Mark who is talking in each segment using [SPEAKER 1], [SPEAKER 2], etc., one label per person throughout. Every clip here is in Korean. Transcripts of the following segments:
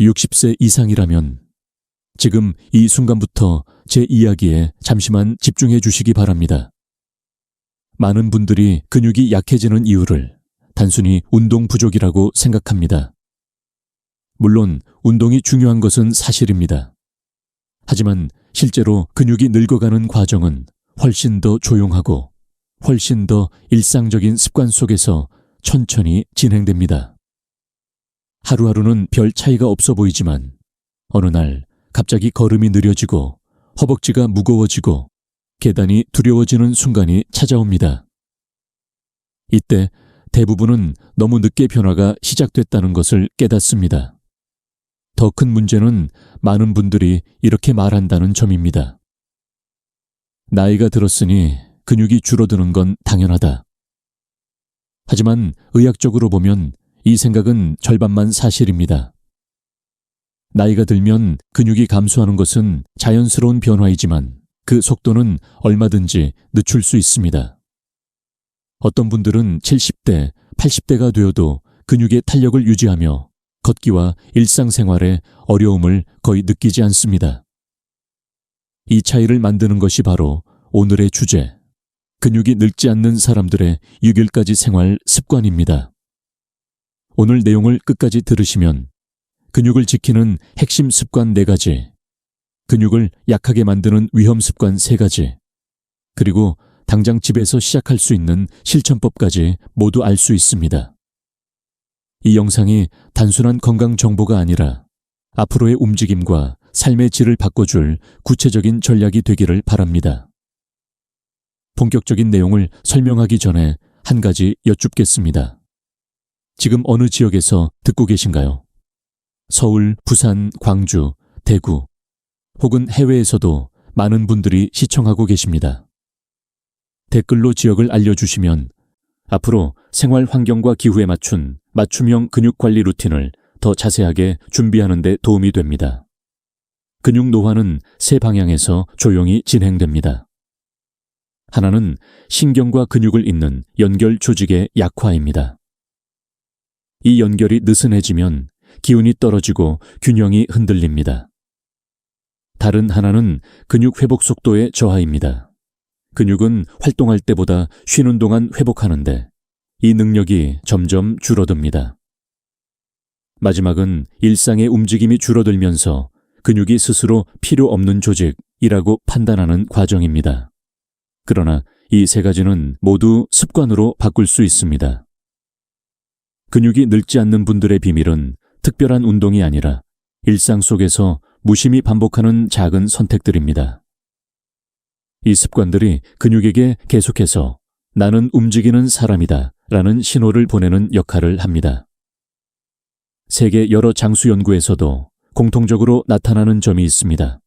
[SPEAKER 1] 60세 이상이라면 지금 이 순간부터 제 이야기에 잠시만 집중해 주시기 바랍니다. 많은 분들이 근육이 약해지는 이유를 단순히 운동 부족이라고 생각합니다. 물론 운동이 중요한 것은 사실입니다. 하지만 실제로 근육이 늙어가는 과정은 훨씬 더 조용하고 훨씬 더 일상적인 습관 속에서 천천히 진행됩니다. 하루하루는 별 차이가 없어 보이지만 어느 날 갑자기 걸음이 느려지고 허벅지가 무거워지고 계단이 두려워지는 순간이 찾아옵니다. 이때 대부분은 너무 늦게 변화가 시작됐다는 것을 깨닫습니다. 더 큰 문제는 많은 분들이 이렇게 말한다는 점입니다. 나이가 들었으니 근육이 줄어드는 건 당연하다. 하지만 의학적으로 보면 이 생각은 절반만 사실입니다. 나이가 들면 근육이 감소하는 것은 자연스러운 변화이지만 그 속도는 얼마든지 늦출 수 있습니다. 어떤 분들은 70대, 80대가 되어도 근육의 탄력을 유지하며 걷기와 일상생활에 어려움을 거의 느끼지 않습니다. 이 차이를 만드는 것이 바로 오늘의 주제, 근육이 늙지 않는 사람들의 6일까지 생활 습관입니다. 오늘 내용을 끝까지 들으시면 근육을 지키는 핵심 습관 4가지, 근육을 약하게 만드는 위험 습관 3가지, 그리고 당장 집에서 시작할 수 있는 실천법까지 모두 알 수 있습니다. 이 영상이 단순한 건강 정보가 아니라 앞으로의 움직임과 삶의 질을 바꿔줄 구체적인 전략이 되기를 바랍니다. 본격적인 내용을 설명하기 전에 한 가지 여쭙겠습니다. 지금 어느 지역에서 듣고 계신가요? 서울, 부산, 광주, 대구, 혹은 해외에서도 많은 분들이 시청하고 계십니다. 댓글로 지역을 알려주시면 앞으로 생활 환경과 기후에 맞춘 맞춤형 근육관리 루틴을 더 자세하게 준비하는 데 도움이 됩니다. 근육 노화는 3방향에서 조용히 진행됩니다. 하나는 신경과 근육을 잇는 연결 조직의 약화입니다. 이 연결이 느슨해지면 기운이 떨어지고 균형이 흔들립니다. 다른 하나는 근육 회복 속도의 저하입니다. 근육은 활동할 때보다 쉬는 동안 회복하는데 이 능력이 점점 줄어듭니다. 마지막은 일상의 움직임이 줄어들면서 근육이 스스로 필요 없는 조직이라고 판단하는 과정입니다. 그러나 이 3가지는 모두 습관으로 바꿀 수 있습니다. 근육이 늙지 않는 분들의 비밀은 특별한 운동이 아니라 일상 속에서 무심히 반복하는 작은 선택들입니다. 이 습관들이 근육에게 계속해서 나는 움직이는 사람이다 라는 신호를 보내는 역할을 합니다. 세계 여러 장수 연구에서도 공통적으로 나타나는 점이 있습니다.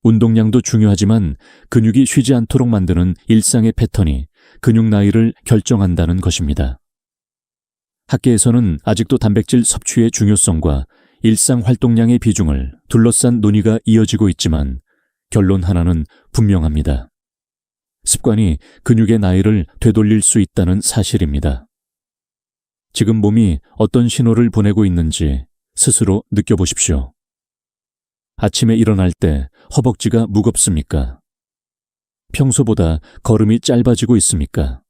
[SPEAKER 1] 운동량도 중요하지만 근육이 쉬지 않도록 만드는 일상의 패턴이 근육 나이를 결정한다는 것입니다. 학계에서는 아직도 단백질 섭취의 중요성과 일상 활동량의 비중을 둘러싼 논의가 이어지고 있지만 결론 하나는 분명합니다. 습관이 근육의 나이를 되돌릴 수 있다는 사실입니다. 지금 몸이 어떤 신호를 보내고 있는지 스스로 느껴보십시오. 아침에 일어날 때 허벅지가 무겁습니까? 평소보다 걸음이 짧아지고 있습니까?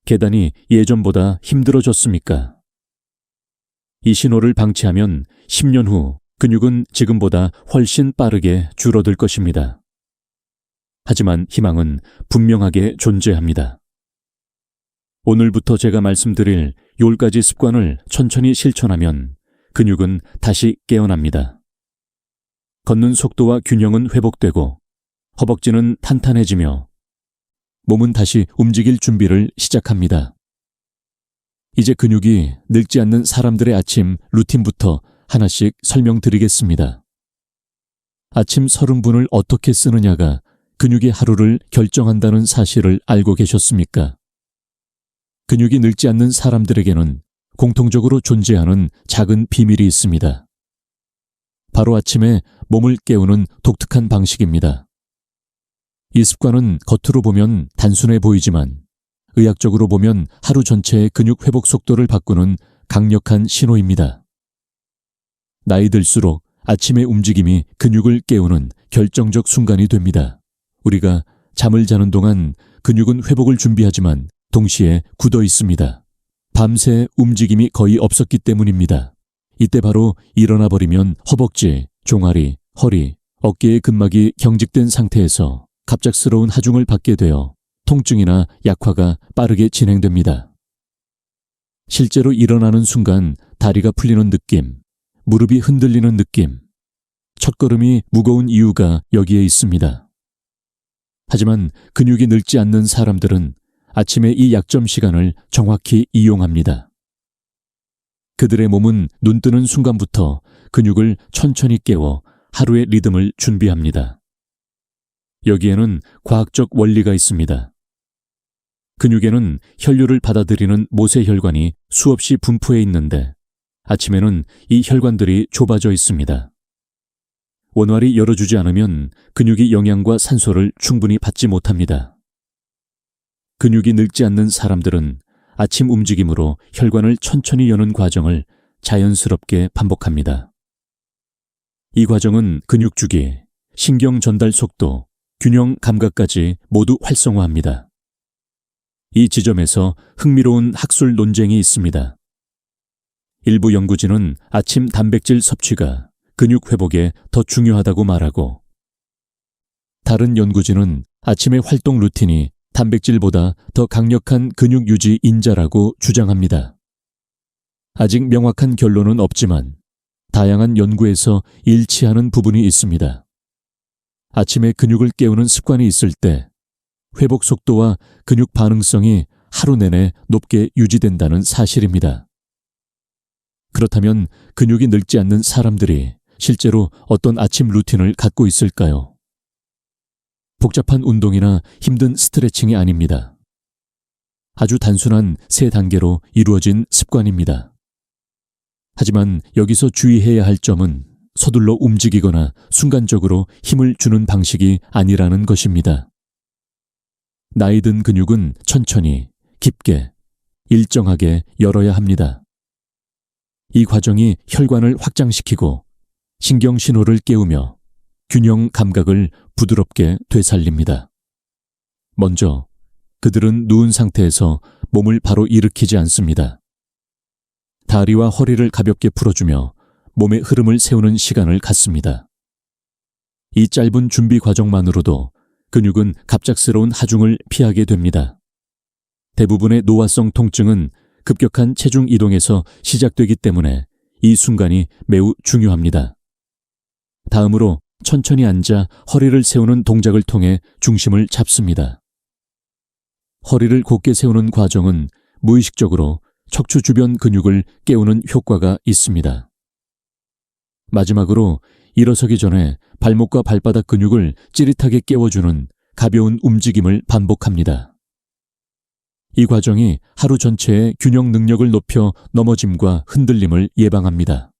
[SPEAKER 1] 계단이 예전보다 힘들어졌습니까? 이 신호를 방치하면 10년 후 근육은 지금보다 훨씬 빠르게 줄어들 것입니다. 하지만 희망은 분명하게 존재합니다. 오늘부터 제가 말씀드릴 10가지 습관을 천천히 실천하면 근육은 다시 깨어납니다. 걷는 속도와 균형은 회복되고 허벅지는 탄탄해지며 몸은 다시 움직일 준비를 시작합니다. 이제 근육이 늙지 않는 사람들의 아침 루틴부터 하나씩 설명드리겠습니다. 아침 30분을 어떻게 쓰느냐가 근육의 하루를 결정한다는 사실을 알고 계셨습니까? 근육이 늙지 않는 사람들에게는 공통적으로 존재하는 작은 비밀이 있습니다. 바로 아침에 몸을 깨우는 독특한 방식입니다. 이 습관은 겉으로 보면 단순해 보이지만 의학적으로 보면 하루 전체의 근육 회복 속도를 바꾸는 강력한 신호입니다. 나이 들수록 아침의 움직임이 근육을 깨우는 결정적 순간이 됩니다. 우리가 잠을 자는 동안 근육은 회복을 준비하지만 동시에 굳어 있습니다. 밤새 움직임이 거의 없었기 때문입니다. 이때 바로 일어나 버리면 허벅지, 종아리, 허리, 어깨의 근막이 경직된 상태에서 갑작스러운 하중을 받게 되어 통증이나 약화가 빠르게 진행됩니다. 실제로 일어나는 순간 다리가 풀리는 느낌, 무릎이 흔들리는 느낌, 첫걸음이 무거운 이유가 여기에 있습니다. 하지만 근육이 늙지 않는 사람들은 아침의 이 약점 시간을 정확히 이용합니다. 그들의 몸은 눈 뜨는 순간부터 근육을 천천히 깨워 하루의 리듬을 준비합니다. 여기에는 과학적 원리가 있습니다. 근육에는 혈류를 받아들이는 모세혈관이 수없이 분포해 있는데 아침에는 이 혈관들이 좁아져 있습니다. 원활히 열어주지 않으면 근육이 영양과 산소를 충분히 받지 못합니다. 근육이 늙지 않는 사람들은 아침 움직임으로 혈관을 천천히 여는 과정을 자연스럽게 반복합니다. 이 과정은 근육 주기, 신경 전달 속도, 균형 감각까지 모두 활성화합니다. 이 지점에서 흥미로운 학술 논쟁이 있습니다. 일부 연구진은 아침 단백질 섭취가 근육 회복에 더 중요하다고 말하고, 다른 연구진은 아침의 활동 루틴이 단백질보다 더 강력한 근육 유지 인자라고 주장합니다. 아직 명확한 결론은 없지만 다양한 연구에서 일치하는 부분이 있습니다. 아침에 근육을 깨우는 습관이 있을 때 회복 속도와 근육 반응성이 하루 내내 높게 유지된다는 사실입니다. 그렇다면 근육이 늙지 않는 사람들이 실제로 어떤 아침 루틴을 갖고 있을까요? 복잡한 운동이나 힘든 스트레칭이 아닙니다. 아주 단순한 3단계로 이루어진 습관입니다. 하지만 여기서 주의해야 할 점은 서둘러 움직이거나 순간적으로 힘을 주는 방식이 아니라는 것입니다. 나이 든 근육은 천천히, 깊게, 일정하게 열어야 합니다. 이 과정이 혈관을 확장시키고 신경 신호를 깨우며 균형 감각을 부드럽게 되살립니다. 먼저 그들은 누운 상태에서 몸을 바로 일으키지 않습니다. 다리와 허리를 가볍게 풀어주며 몸의 흐름을 세우는 시간을 갖습니다. 이 짧은 준비 과정만으로도 근육은 갑작스러운 하중을 피하게 됩니다. 대부분의 노화성 통증은 급격한 체중 이동에서 시작되기 때문에 이 순간이 매우 중요합니다. 다음으로 천천히 앉아 허리를 세우는 동작을 통해 중심을 잡습니다. 허리를 곧게 세우는 과정은 무의식적으로 척추 주변 근육을 깨우는 효과가 있습니다. 마지막으로 일어서기 전에 발목과 발바닥 근육을 찌릿하게 깨워주는 가벼운 움직임을 반복합니다. 이 과정이 하루 전체의 균형 능력을 높여 넘어짐과 흔들림을 예방합니다.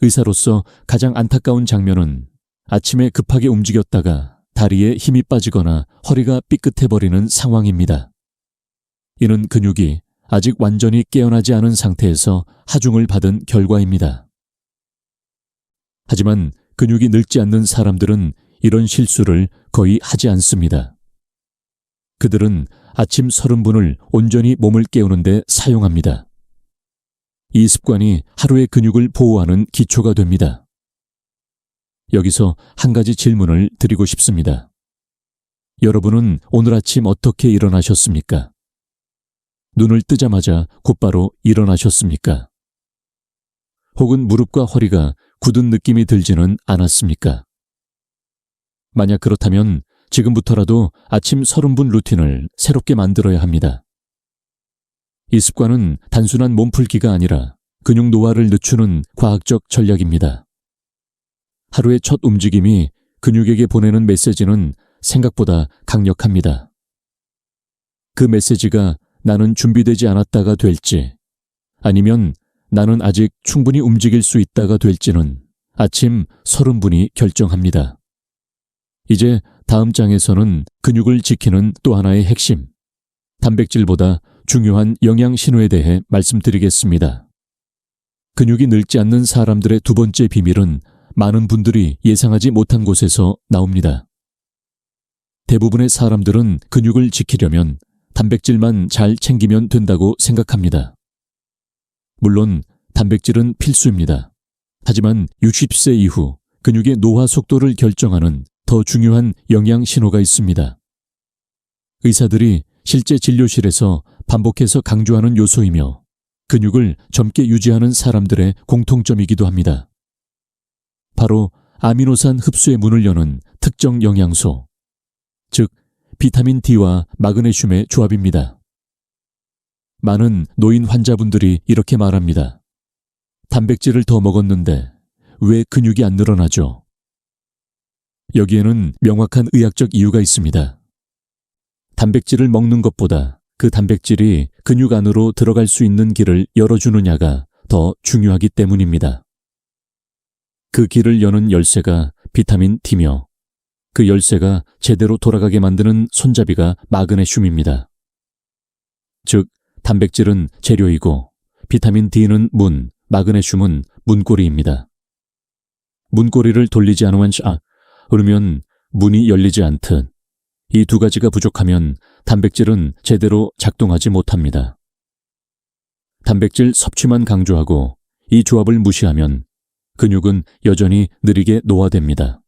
[SPEAKER 1] 의사로서 가장 안타까운 장면은 아침에 급하게 움직였다가 다리에 힘이 빠지거나 허리가 삐끗해버리는 상황입니다. 이는 근육이 아직 완전히 깨어나지 않은 상태에서 하중을 받은 결과입니다. 하지만 근육이 늙지 않는 사람들은 이런 실수를 거의 하지 않습니다. 그들은 아침 30분을 온전히 몸을 깨우는 데 사용합니다. 이 습관이 하루의 근육을 보호하는 기초가 됩니다. 여기서 한 가지 질문을 드리고 싶습니다. 여러분은 오늘 아침 어떻게 일어나셨습니까? 눈을 뜨자마자 곧바로 일어나셨습니까? 혹은 무릎과 허리가 굳은 느낌이 들지는 않았습니까? 만약 그렇다면 지금부터라도 아침 30분 루틴을 새롭게 만들어야 합니다. 이 습관은 단순한 몸풀기가 아니라 근육 노화를 늦추는 과학적 전략입니다. 하루의 첫 움직임이 근육에게 보내는 메시지는 생각보다 강력합니다. 그 메시지가 나는 준비되지 않았다가 될지, 아니면 나는 아직 충분히 움직일 수 있다가 될지는 아침 30분이 결정합니다. 이제 다음 장에서는 근육을 지키는 또 하나의 핵심, 단백질보다 중요한 영양 신호에 대해 말씀드리겠습니다. 근육이 늙지 않는 사람들의 두 번째 비밀은 많은 분들이 예상하지 못한 곳에서 나옵니다. 대부분의 사람들은 근육을 지키려면 단백질만 잘 챙기면 된다고 생각합니다. 물론 단백질은 필수입니다. 하지만 60세 이후 근육의 노화 속도를 결정하는 더 중요한 영양 신호가 있습니다. 의사들이 실제 진료실에서 반복해서 강조하는 요소이며 근육을 젊게 유지하는 사람들의 공통점이기도 합니다. 바로 아미노산 흡수의 문을 여는 특정 영양소, 즉 비타민 D와 마그네슘의 조합입니다. 많은 노인 환자분들이 이렇게 말합니다. 단백질을 더 먹었는데 왜 근육이 안 늘어나죠? 여기에는 명확한 의학적 이유가 있습니다. 단백질을 먹는 것보다 그 단백질이 근육 안으로 들어갈 수 있는 길을 열어주느냐가 더 중요하기 때문입니다. 그 길을 여는 열쇠가 비타민 D며 그 열쇠가 제대로 돌아가게 만드는 손잡이가 마그네슘입니다. 즉, 단백질은 재료이고 비타민 D는 문, 마그네슘은 문고리입니다. 문고리를 돌리지 않으면 문이 열리지 않듯 이 두 가지가 부족하면 단백질은 제대로 작동하지 못합니다. 단백질 섭취만 강조하고 이 조합을 무시하면 근육은 여전히 느리게 노화됩니다.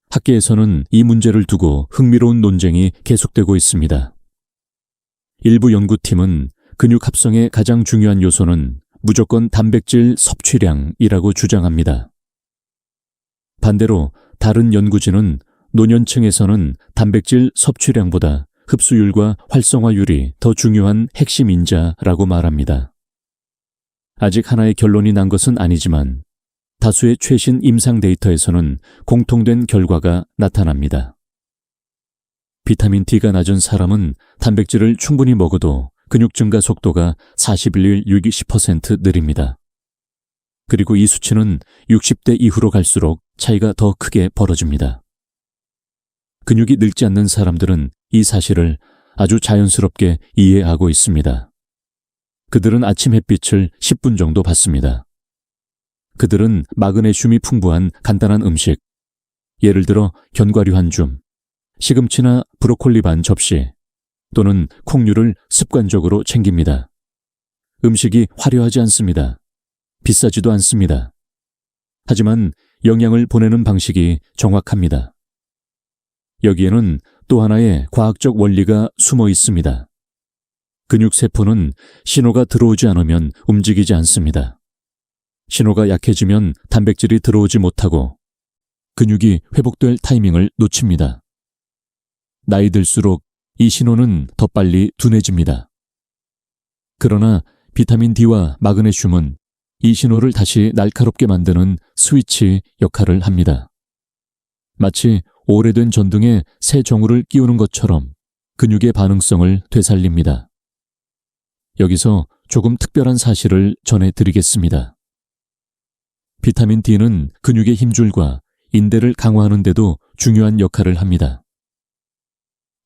[SPEAKER 1] 학계에서는 이 문제를 두고 흥미로운 논쟁이 계속되고 있습니다. 일부 연구팀은 근육 합성의 가장 중요한 요소는 무조건 단백질 섭취량이라고 주장합니다. 반대로 다른 연구진은 노년층에서는 단백질 섭취량보다 흡수율과 활성화율이 더 중요한 핵심 인자라고 말합니다. 아직 하나의 결론이 난 것은 아니지만 다수의 최신 임상 데이터에서는 공통된 결과가 나타납니다. 비타민 D가 낮은 사람은 단백질을 충분히 먹어도 근육 증가 속도가 41일 60% 느립니다. 그리고 이 수치는 60대 이후로 갈수록 차이가 더 크게 벌어집니다. 근육이 늙지 않는 사람들은 이 사실을 아주 자연스럽게 이해하고 있습니다. 그들은 아침 햇빛을 10분 정도 받습니다. 그들은 마그네슘이 풍부한 간단한 음식, 예를 들어 견과류 한 줌, 시금치나 브로콜리 반 접시 또는 콩류를 습관적으로 챙깁니다. 음식이 화려하지 않습니다. 비싸지도 않습니다. 하지만 영양을 보내는 방식이 정확합니다. 여기에는 또 하나의 과학적 원리가 숨어 있습니다. 근육세포는 신호가 들어오지 않으면 움직이지 않습니다. 신호가 약해지면 단백질이 들어오지 못하고 근육이 회복될 타이밍을 놓칩니다. 나이 들수록 이 신호는 더 빨리 둔해집니다. 그러나 비타민 D와 마그네슘은 이 신호를 다시 날카롭게 만드는 스위치 역할을 합니다. 마치 오래된 전등에 새 정우를 끼우는 것처럼 근육의 반응성을 되살립니다. 여기서 조금 특별한 사실을 전해드리겠습니다. 비타민 D는 근육의 힘줄과 인대를 강화하는 데도 중요한 역할을 합니다.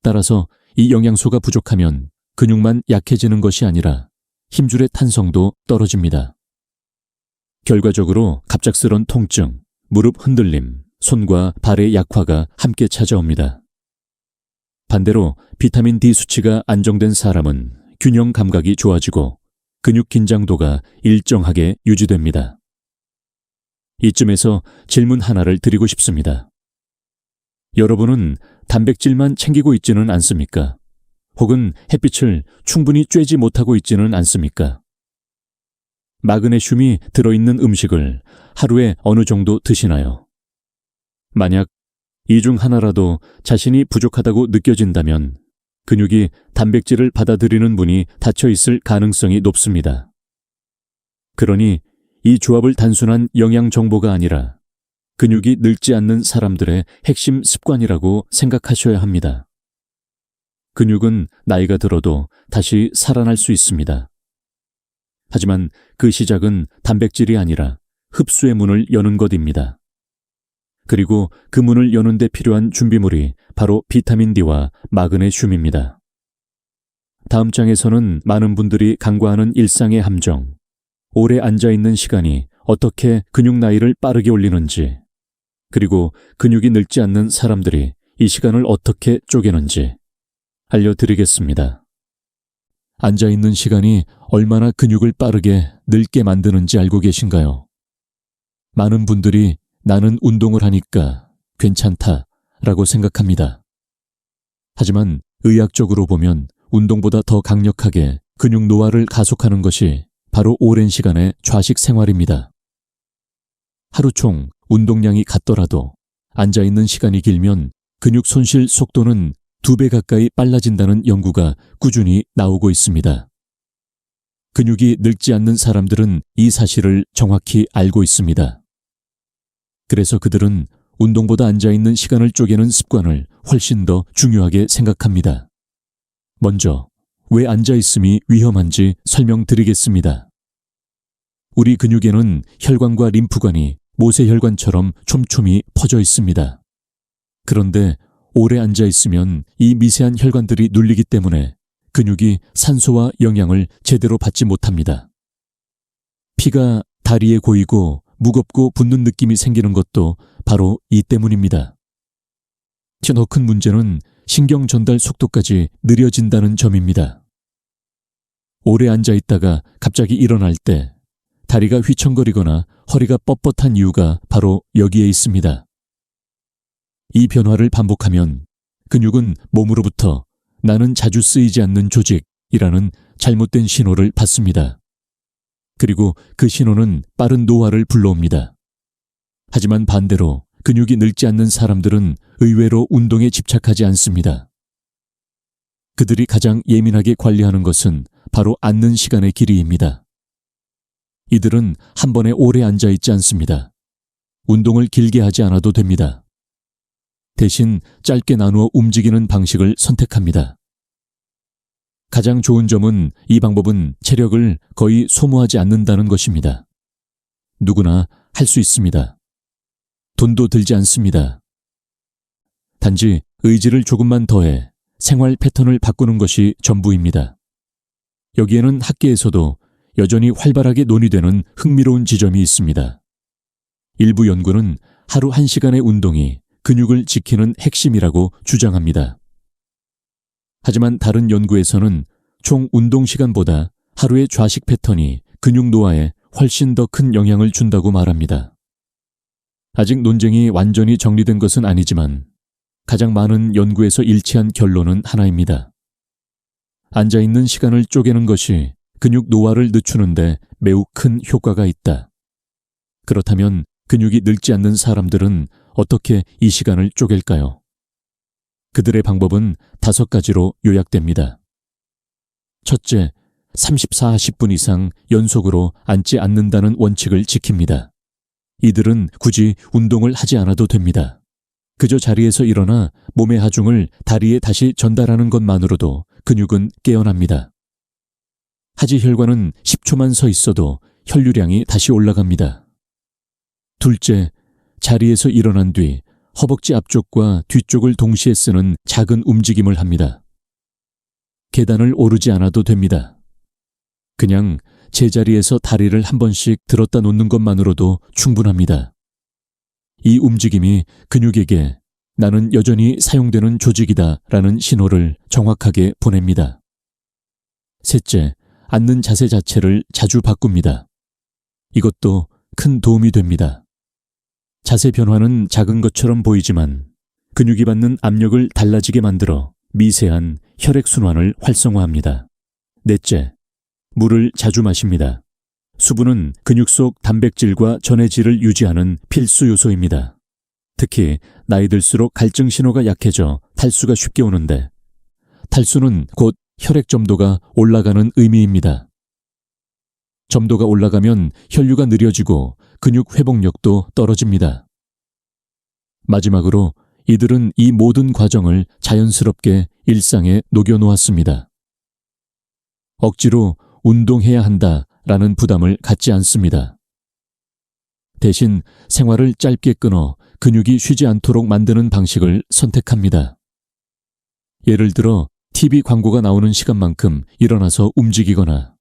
[SPEAKER 1] 따라서 이 영양소가 부족하면 근육만 약해지는 것이 아니라 힘줄의 탄성도 떨어집니다. 결과적으로 갑작스런 통증, 무릎 흔들림, 손과 발의 약화가 함께 찾아옵니다. 반대로 비타민 D 수치가 안정된 사람은 균형 감각이 좋아지고 근육 긴장도가 일정하게 유지됩니다. 이쯤에서 질문 하나를 드리고 싶습니다. 여러분은 단백질만 챙기고 있지는 않습니까? 혹은 햇빛을 충분히 쬐지 못하고 있지는 않습니까? 마그네슘이 들어있는 음식을 하루에 어느 정도 드시나요? 만약 이 중 하나라도 자신이 부족하다고 느껴진다면 근육이 단백질을 받아들이는 문이 닫혀 있을 가능성이 높습니다. 그러니 이 조합을 단순한 영양 정보가 아니라 근육이 늙지 않는 사람들의 핵심 습관이라고 생각하셔야 합니다. 근육은 나이가 들어도 다시 살아날 수 있습니다. 하지만 그 시작은 단백질이 아니라 흡수의 문을 여는 것입니다. 그리고 그 문을 여는 데 필요한 준비물이 바로 비타민 D와 마그네슘입니다. 다음 장에서는 많은 분들이 간과하는 일상의 함정, 오래 앉아있는 시간이 어떻게 근육 나이를 빠르게 올리는지, 그리고 근육이 늙지 않는 사람들이 이 시간을 어떻게 쪼개는지 알려드리겠습니다. 앉아있는 시간이 얼마나 근육을 빠르게 늙게 만드는지 알고 계신가요? 많은 분들이 나는 운동을 하니까 괜찮다라고 생각합니다. 하지만 의학적으로 보면 운동보다 더 강력하게 근육 노화를 가속하는 것이 바로 오랜 시간의 좌식 생활입니다. 하루 총 운동량이 같더라도 앉아있는 시간이 길면 근육 손실 속도는 2배 가까이 빨라진다는 연구가 꾸준히 나오고 있습니다. 근육이 늙지 않는 사람들은 이 사실을 정확히 알고 있습니다. 그래서 그들은 운동보다 앉아있는 시간을 쪼개는 습관을 훨씬 더 중요하게 생각합니다. 먼저 왜 앉아있음이 위험한지 설명드리겠습니다. 우리 근육에는 혈관과 림프관이 모세혈관처럼 촘촘히 퍼져 있습니다. 그런데 오래 앉아있으면 이 미세한 혈관들이 눌리기 때문에 근육이 산소와 영양을 제대로 받지 못합니다. 피가 다리에 고이고 무겁고 붓는 느낌이 생기는 것도 바로 이 때문입니다. 더 큰 문제는 신경 전달 속도까지 느려진다는 점입니다. 오래 앉아있다가 갑자기 일어날 때 다리가 휘청거리거나 허리가 뻣뻣한 이유가 바로 여기에 있습니다. 이 변화를 반복하면 근육은 몸으로부터 나는 자주 쓰이지 않는 조직이라는 잘못된 신호를 받습니다. 그리고 그 신호는 빠른 노화를 불러옵니다. 하지만 반대로 근육이 늙지 않는 사람들은 의외로 운동에 집착하지 않습니다. 그들이 가장 예민하게 관리하는 것은 바로 앉는 시간의 길이입니다. 이들은 한 번에 오래 앉아있지 않습니다. 운동을 길게 하지 않아도 됩니다. 대신 짧게 나누어 움직이는 방식을 선택합니다. 가장 좋은 점은 이 방법은 체력을 거의 소모하지 않는다는 것입니다. 누구나 할 수 있습니다. 돈도 들지 않습니다. 단지 의지를 조금만 더해 생활 패턴을 바꾸는 것이 전부입니다. 여기에는 학계에서도 여전히 활발하게 논의되는 흥미로운 지점이 있습니다. 일부 연구는 하루 1시간의 운동이 근육을 지키는 핵심이라고 주장합니다. 하지만 다른 연구에서는 총 운동 시간보다 하루의 좌식 패턴이 근육 노화에 훨씬 더 큰 영향을 준다고 말합니다. 아직 논쟁이 완전히 정리된 것은 아니지만 가장 많은 연구에서 일치한 결론은 하나입니다. 앉아있는 시간을 쪼개는 것이 근육 노화를 늦추는데 매우 큰 효과가 있다. 그렇다면 근육이 늙지 않는 사람들은 어떻게 이 시간을 쪼갤까요? 그들의 방법은 5가지로 요약됩니다. 첫째, 30-40분 이상 연속으로 앉지 않는다는 원칙을 지킵니다. 이들은 굳이 운동을 하지 않아도 됩니다. 그저 자리에서 일어나 몸의 하중을 다리에 다시 전달하는 것만으로도 근육은 깨어납니다. 하지혈관은 10초만 서 있어도 혈류량이 다시 올라갑니다. 둘째, 자리에서 일어난 뒤 허벅지 앞쪽과 뒤쪽을 동시에 쓰는 작은 움직임을 합니다. 계단을 오르지 않아도 됩니다. 그냥 제자리에서 다리를 한 번씩 들었다 놓는 것만으로도 충분합니다. 이 움직임이 근육에게 나는 여전히 사용되는 조직이다 라는 신호를 정확하게 보냅니다. 셋째, 앉는 자세 자체를 자주 바꿉니다. 이것도 큰 도움이 됩니다. 자세 변화는 작은 것처럼 보이지만 근육이 받는 압력을 달라지게 만들어 미세한 혈액순환을 활성화합니다. 넷째, 물을 자주 마십니다. 수분은 근육 속 단백질과 전해질을 유지하는 필수 요소입니다. 특히 나이 들수록 갈증 신호가 약해져 탈수가 쉽게 오는데 탈수는 곧 혈액 점도가 올라가는 의미입니다. 점도가 올라가면 혈류가 느려지고 근육 회복력도 떨어집니다. 마지막으로 이들은 이 모든 과정을 자연스럽게 일상에 녹여놓았습니다. 억지로 운동해야 한다라는 부담을 갖지 않습니다. 대신 생활을 짧게 끊어 근육이 쉬지 않도록 만드는 방식을 선택합니다. 예를 들어 TV 광고가 나오는 시간만큼 일어나서 움직이거나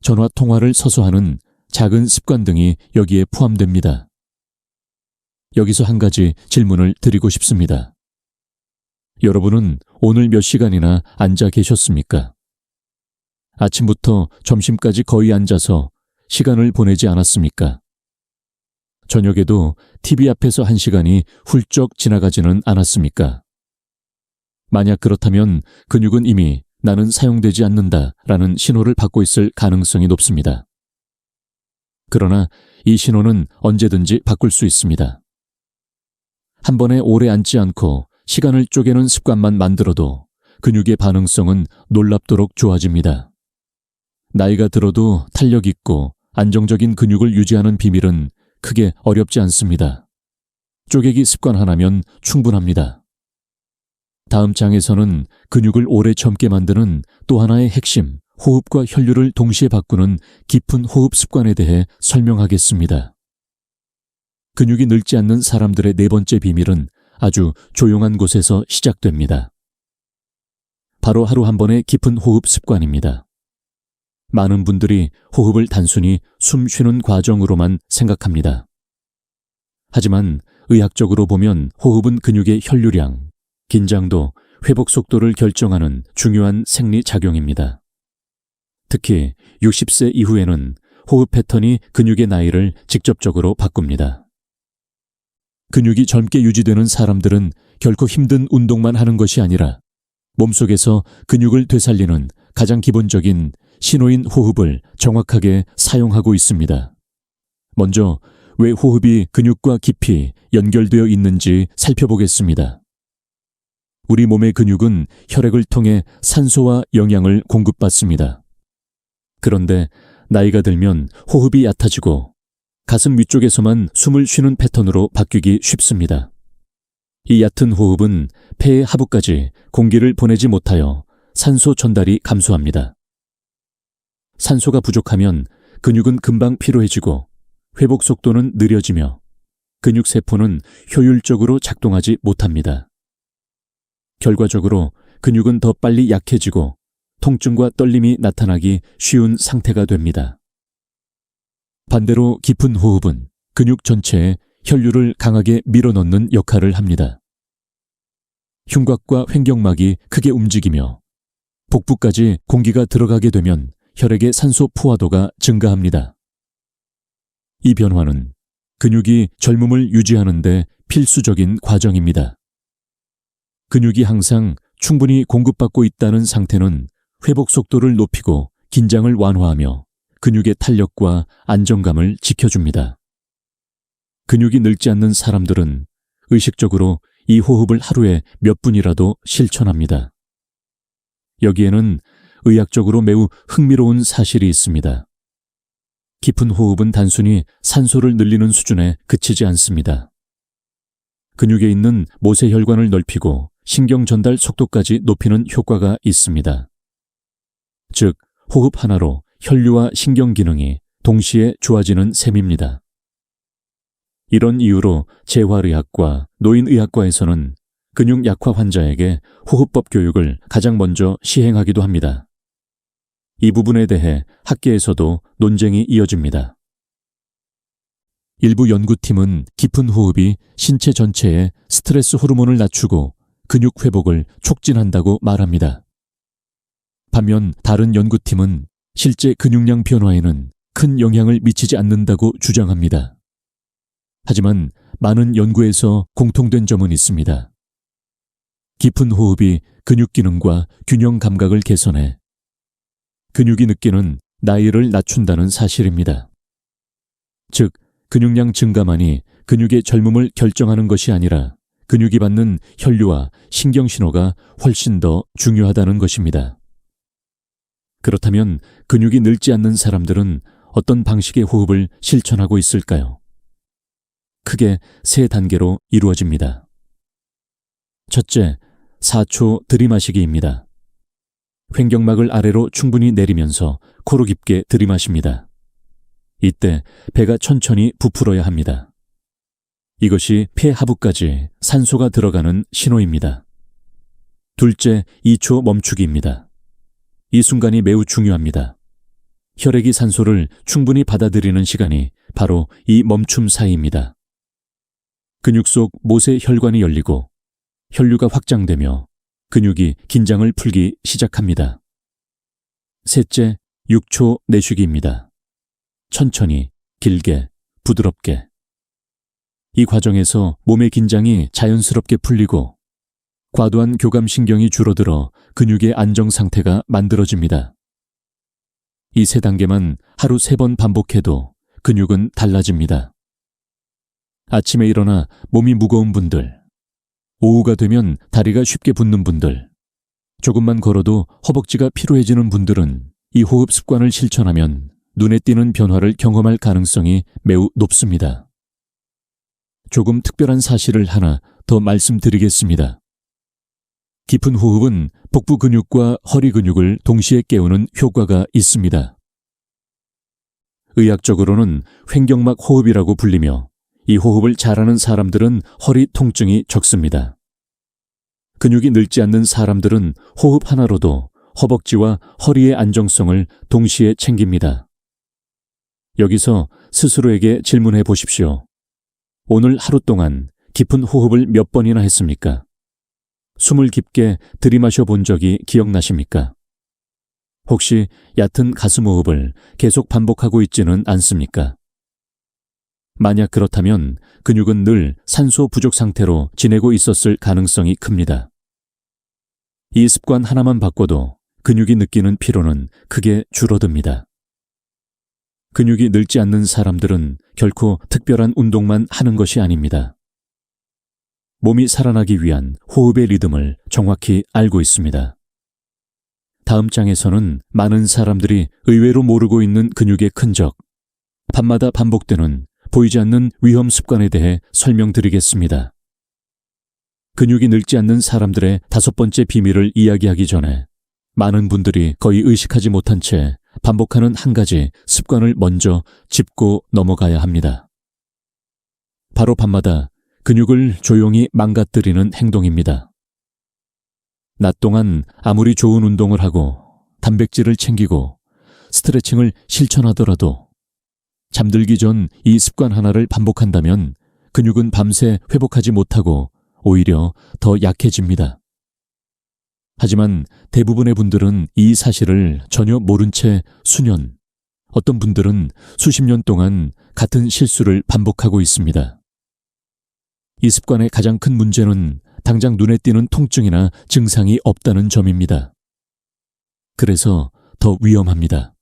[SPEAKER 1] 전화 통화를 서서 하는 작은 습관 등이 여기에 포함됩니다. 여기서 한 가지 질문을 드리고 싶습니다. 여러분은 오늘 몇 시간이나 앉아 계셨습니까? 아침부터 점심까지 거의 앉아서 시간을 보내지 않았습니까? 저녁에도 TV 앞에서 1시간이 훌쩍 지나가지는 않았습니까? 만약 그렇다면 근육은 이미 나는 사용되지 않는다라는 신호를 받고 있을 가능성이 높습니다. 그러나 이 신호는 언제든지 바꿀 수 있습니다. 한 번에 오래 앉지 않고 시간을 쪼개는 습관만 만들어도 근육의 반응성은 놀랍도록 좋아집니다. 나이가 들어도 탄력 있고 안정적인 근육을 유지하는 비밀은 크게 어렵지 않습니다. 쪼개기 습관 하나면 충분합니다. 다음 장에서는 근육을 오래 젊게 만드는 또 하나의 핵심, 호흡과 혈류를 동시에 바꾸는 깊은 호흡 습관에 대해 설명하겠습니다. 근육이 늙지 않는 사람들의 네 번째 비밀은 아주 조용한 곳에서 시작됩니다. 바로 하루 한 번의 깊은 호흡 습관입니다. 많은 분들이 호흡을 단순히 숨 쉬는 과정으로만 생각합니다. 하지만 의학적으로 보면 호흡은 근육의 혈류량, 긴장도, 회복 속도를 결정하는 중요한 생리작용입니다. 특히 60세 이후에는 호흡 패턴이 근육의 나이를 직접적으로 바꿉니다. 근육이 젊게 유지되는 사람들은 결코 힘든 운동만 하는 것이 아니라 몸속에서 근육을 되살리는 가장 기본적인 신호인 호흡을 정확하게 사용하고 있습니다. 먼저 왜 호흡이 근육과 깊이 연결되어 있는지 살펴보겠습니다. 우리 몸의 근육은 혈액을 통해 산소와 영양을 공급받습니다. 그런데 나이가 들면 호흡이 얕아지고 가슴 위쪽에서만 숨을 쉬는 패턴으로 바뀌기 쉽습니다. 이 얕은 호흡은 폐의 하부까지 공기를 보내지 못하여 산소 전달이 감소합니다. 산소가 부족하면 근육은 금방 피로해지고 회복 속도는 느려지며 근육세포는 효율적으로 작동하지 못합니다. 결과적으로 근육은 더 빨리 약해지고 통증과 떨림이 나타나기 쉬운 상태가 됩니다. 반대로 깊은 호흡은 근육 전체에 혈류를 강하게 밀어넣는 역할을 합니다. 흉곽과 횡격막이 크게 움직이며 복부까지 공기가 들어가게 되면 혈액의 산소 포화도가 증가합니다. 이 변화는 근육이 젊음을 유지하는 데 필수적인 과정입니다. 근육이 항상 충분히 공급받고 있다는 상태는 회복 속도를 높이고 긴장을 완화하며 근육의 탄력과 안정감을 지켜줍니다. 근육이 늙지 않는 사람들은 의식적으로 이 호흡을 하루에 몇 분이라도 실천합니다. 여기에는 의학적으로 매우 흥미로운 사실이 있습니다. 깊은 호흡은 단순히 산소를 늘리는 수준에 그치지 않습니다. 근육에 있는 모세혈관을 넓히고 신경 전달 속도까지 높이는 효과가 있습니다. 즉, 호흡 하나로 혈류와 신경 기능이 동시에 좋아지는 셈입니다. 이런 이유로 재활의학과 노인의학과에서는 근육 약화 환자에게 호흡법 교육을 가장 먼저 시행하기도 합니다. 이 부분에 대해 학계에서도 논쟁이 이어집니다. 일부 연구팀은 깊은 호흡이 신체 전체에 스트레스 호르몬을 낮추고 근육 회복을 촉진한다고 말합니다. 반면 다른 연구팀은 실제 근육량 변화에는 큰 영향을 미치지 않는다고 주장합니다. 하지만 많은 연구에서 공통된 점은 있습니다. 깊은 호흡이 근육 기능과 균형 감각을 개선해 근육이 느끼는 나이를 낮춘다는 사실입니다. 즉, 근육량 증가만이 근육의 젊음을 결정하는 것이 아니라 근육이 받는 혈류와 신경 신호가 훨씬 더 중요하다는 것입니다. 그렇다면 근육이 늙지 않는 사람들은 어떤 방식의 호흡을 실천하고 있을까요? 크게 세 단계로 이루어집니다. 첫째, 4초 들이마시기입니다. 횡격막을 아래로 충분히 내리면서 코로 깊게 들이마십니다. 이때 배가 천천히 부풀어야 합니다. 이것이 폐 하부까지 산소가 들어가는 신호입니다. 둘째, 2초 멈추기입니다. 이 순간이 매우 중요합니다. 혈액이 산소를 충분히 받아들이는 시간이 바로 이 멈춤 사이입니다. 근육 속 모세 혈관이 열리고 혈류가 확장되며 근육이 긴장을 풀기 시작합니다. 셋째, 6초 내쉬기입니다. 천천히, 길게, 부드럽게. 이 과정에서 몸의 긴장이 자연스럽게 풀리고 과도한 교감신경이 줄어들어 근육의 안정 상태가 만들어집니다. 이 세 단계만 하루 3번 반복해도 근육은 달라집니다. 아침에 일어나 몸이 무거운 분들, 오후가 되면 다리가 쉽게 붓는 분들, 조금만 걸어도 허벅지가 피로해지는 분들은 이 호흡 습관을 실천하면 눈에 띄는 변화를 경험할 가능성이 매우 높습니다. 조금 특별한 사실을 하나 더 말씀드리겠습니다. 깊은 호흡은 복부 근육과 허리 근육을 동시에 깨우는 효과가 있습니다. 의학적으로는 횡격막 호흡이라고 불리며 이 호흡을 잘하는 사람들은 허리 통증이 적습니다. 근육이 늙지 않는 사람들은 호흡 하나로도 허벅지와 허리의 안정성을 동시에 챙깁니다. 여기서 스스로에게 질문해 보십시오. 오늘 하루 동안 깊은 호흡을 몇 번이나 했습니까? 숨을 깊게 들이마셔 본 적이 기억나십니까? 혹시 얕은 가슴 호흡을 계속 반복하고 있지는 않습니까? 만약 그렇다면 근육은 늘 산소 부족 상태로 지내고 있었을 가능성이 큽니다. 이 습관 하나만 바꿔도 근육이 느끼는 피로는 크게 줄어듭니다. 근육이 늙지 않는 사람들은 결코 특별한 운동만 하는 것이 아닙니다. 몸이 살아나기 위한 호흡의 리듬을 정확히 알고 있습니다. 다음 장에서는 많은 사람들이 의외로 모르고 있는 근육의 흔적, 밤마다 반복되는 보이지 않는 위험 습관에 대해 설명드리겠습니다. 근육이 늙지 않는 사람들의 5번째 비밀을 이야기하기 전에 많은 분들이 거의 의식하지 못한 채 반복하는 한 가지 습관을 먼저 짚고 넘어가야 합니다. 바로 밤마다 근육을 조용히 망가뜨리는 행동입니다. 낮 동안 아무리 좋은 운동을 하고 단백질을 챙기고 스트레칭을 실천하더라도 잠들기 전 이 습관 하나를 반복한다면 근육은 밤새 회복하지 못하고 오히려 더 약해집니다. 하지만 대부분의 분들은 이 사실을 전혀 모른 채 수년, 어떤 분들은 수십 년 동안 같은 실수를 반복하고 있습니다. 이 습관의 가장 큰 문제는 당장 눈에 띄는 통증이나 증상이 없다는 점입니다. 그래서 더 위험합니다.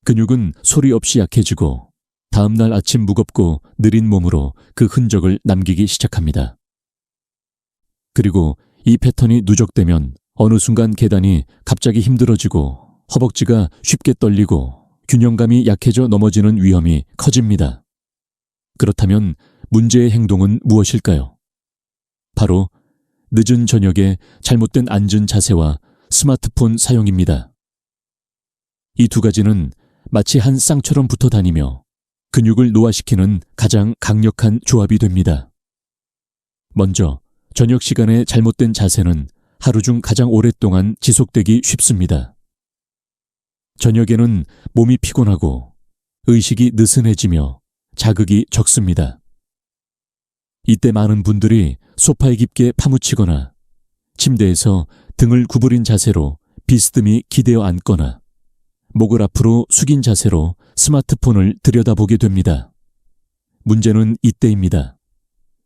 [SPEAKER 1] 근육은 소리 없이 약해지고 다음날 아침 무겁고 느린 몸으로 그 흔적을 남기기 시작합니다. 그리고 이 패턴이 누적되면 어느 순간 계단이 갑자기 힘들어지고 허벅지가 쉽게 떨리고 균형감이 약해져 넘어지는 위험이 커집니다. 그렇다면 문제의 행동은 무엇일까요? 바로 늦은 저녁에 잘못된 앉은 자세와 스마트폰 사용입니다. 이 두 가지는 마치 한 쌍처럼 붙어 다니며 근육을 노화시키는 가장 강력한 조합이 됩니다. 먼저 저녁 시간에 잘못된 자세는 하루 중 가장 오랫동안 지속되기 쉽습니다. 저녁에는 몸이 피곤하고 의식이 느슨해지며 자극이 적습니다. 이때 많은 분들이 소파에 깊게 파묻히거나 침대에서 등을 구부린 자세로 비스듬히 기대어 앉거나 목을 앞으로 숙인 자세로 스마트폰을 들여다보게 됩니다. 문제는 이때입니다.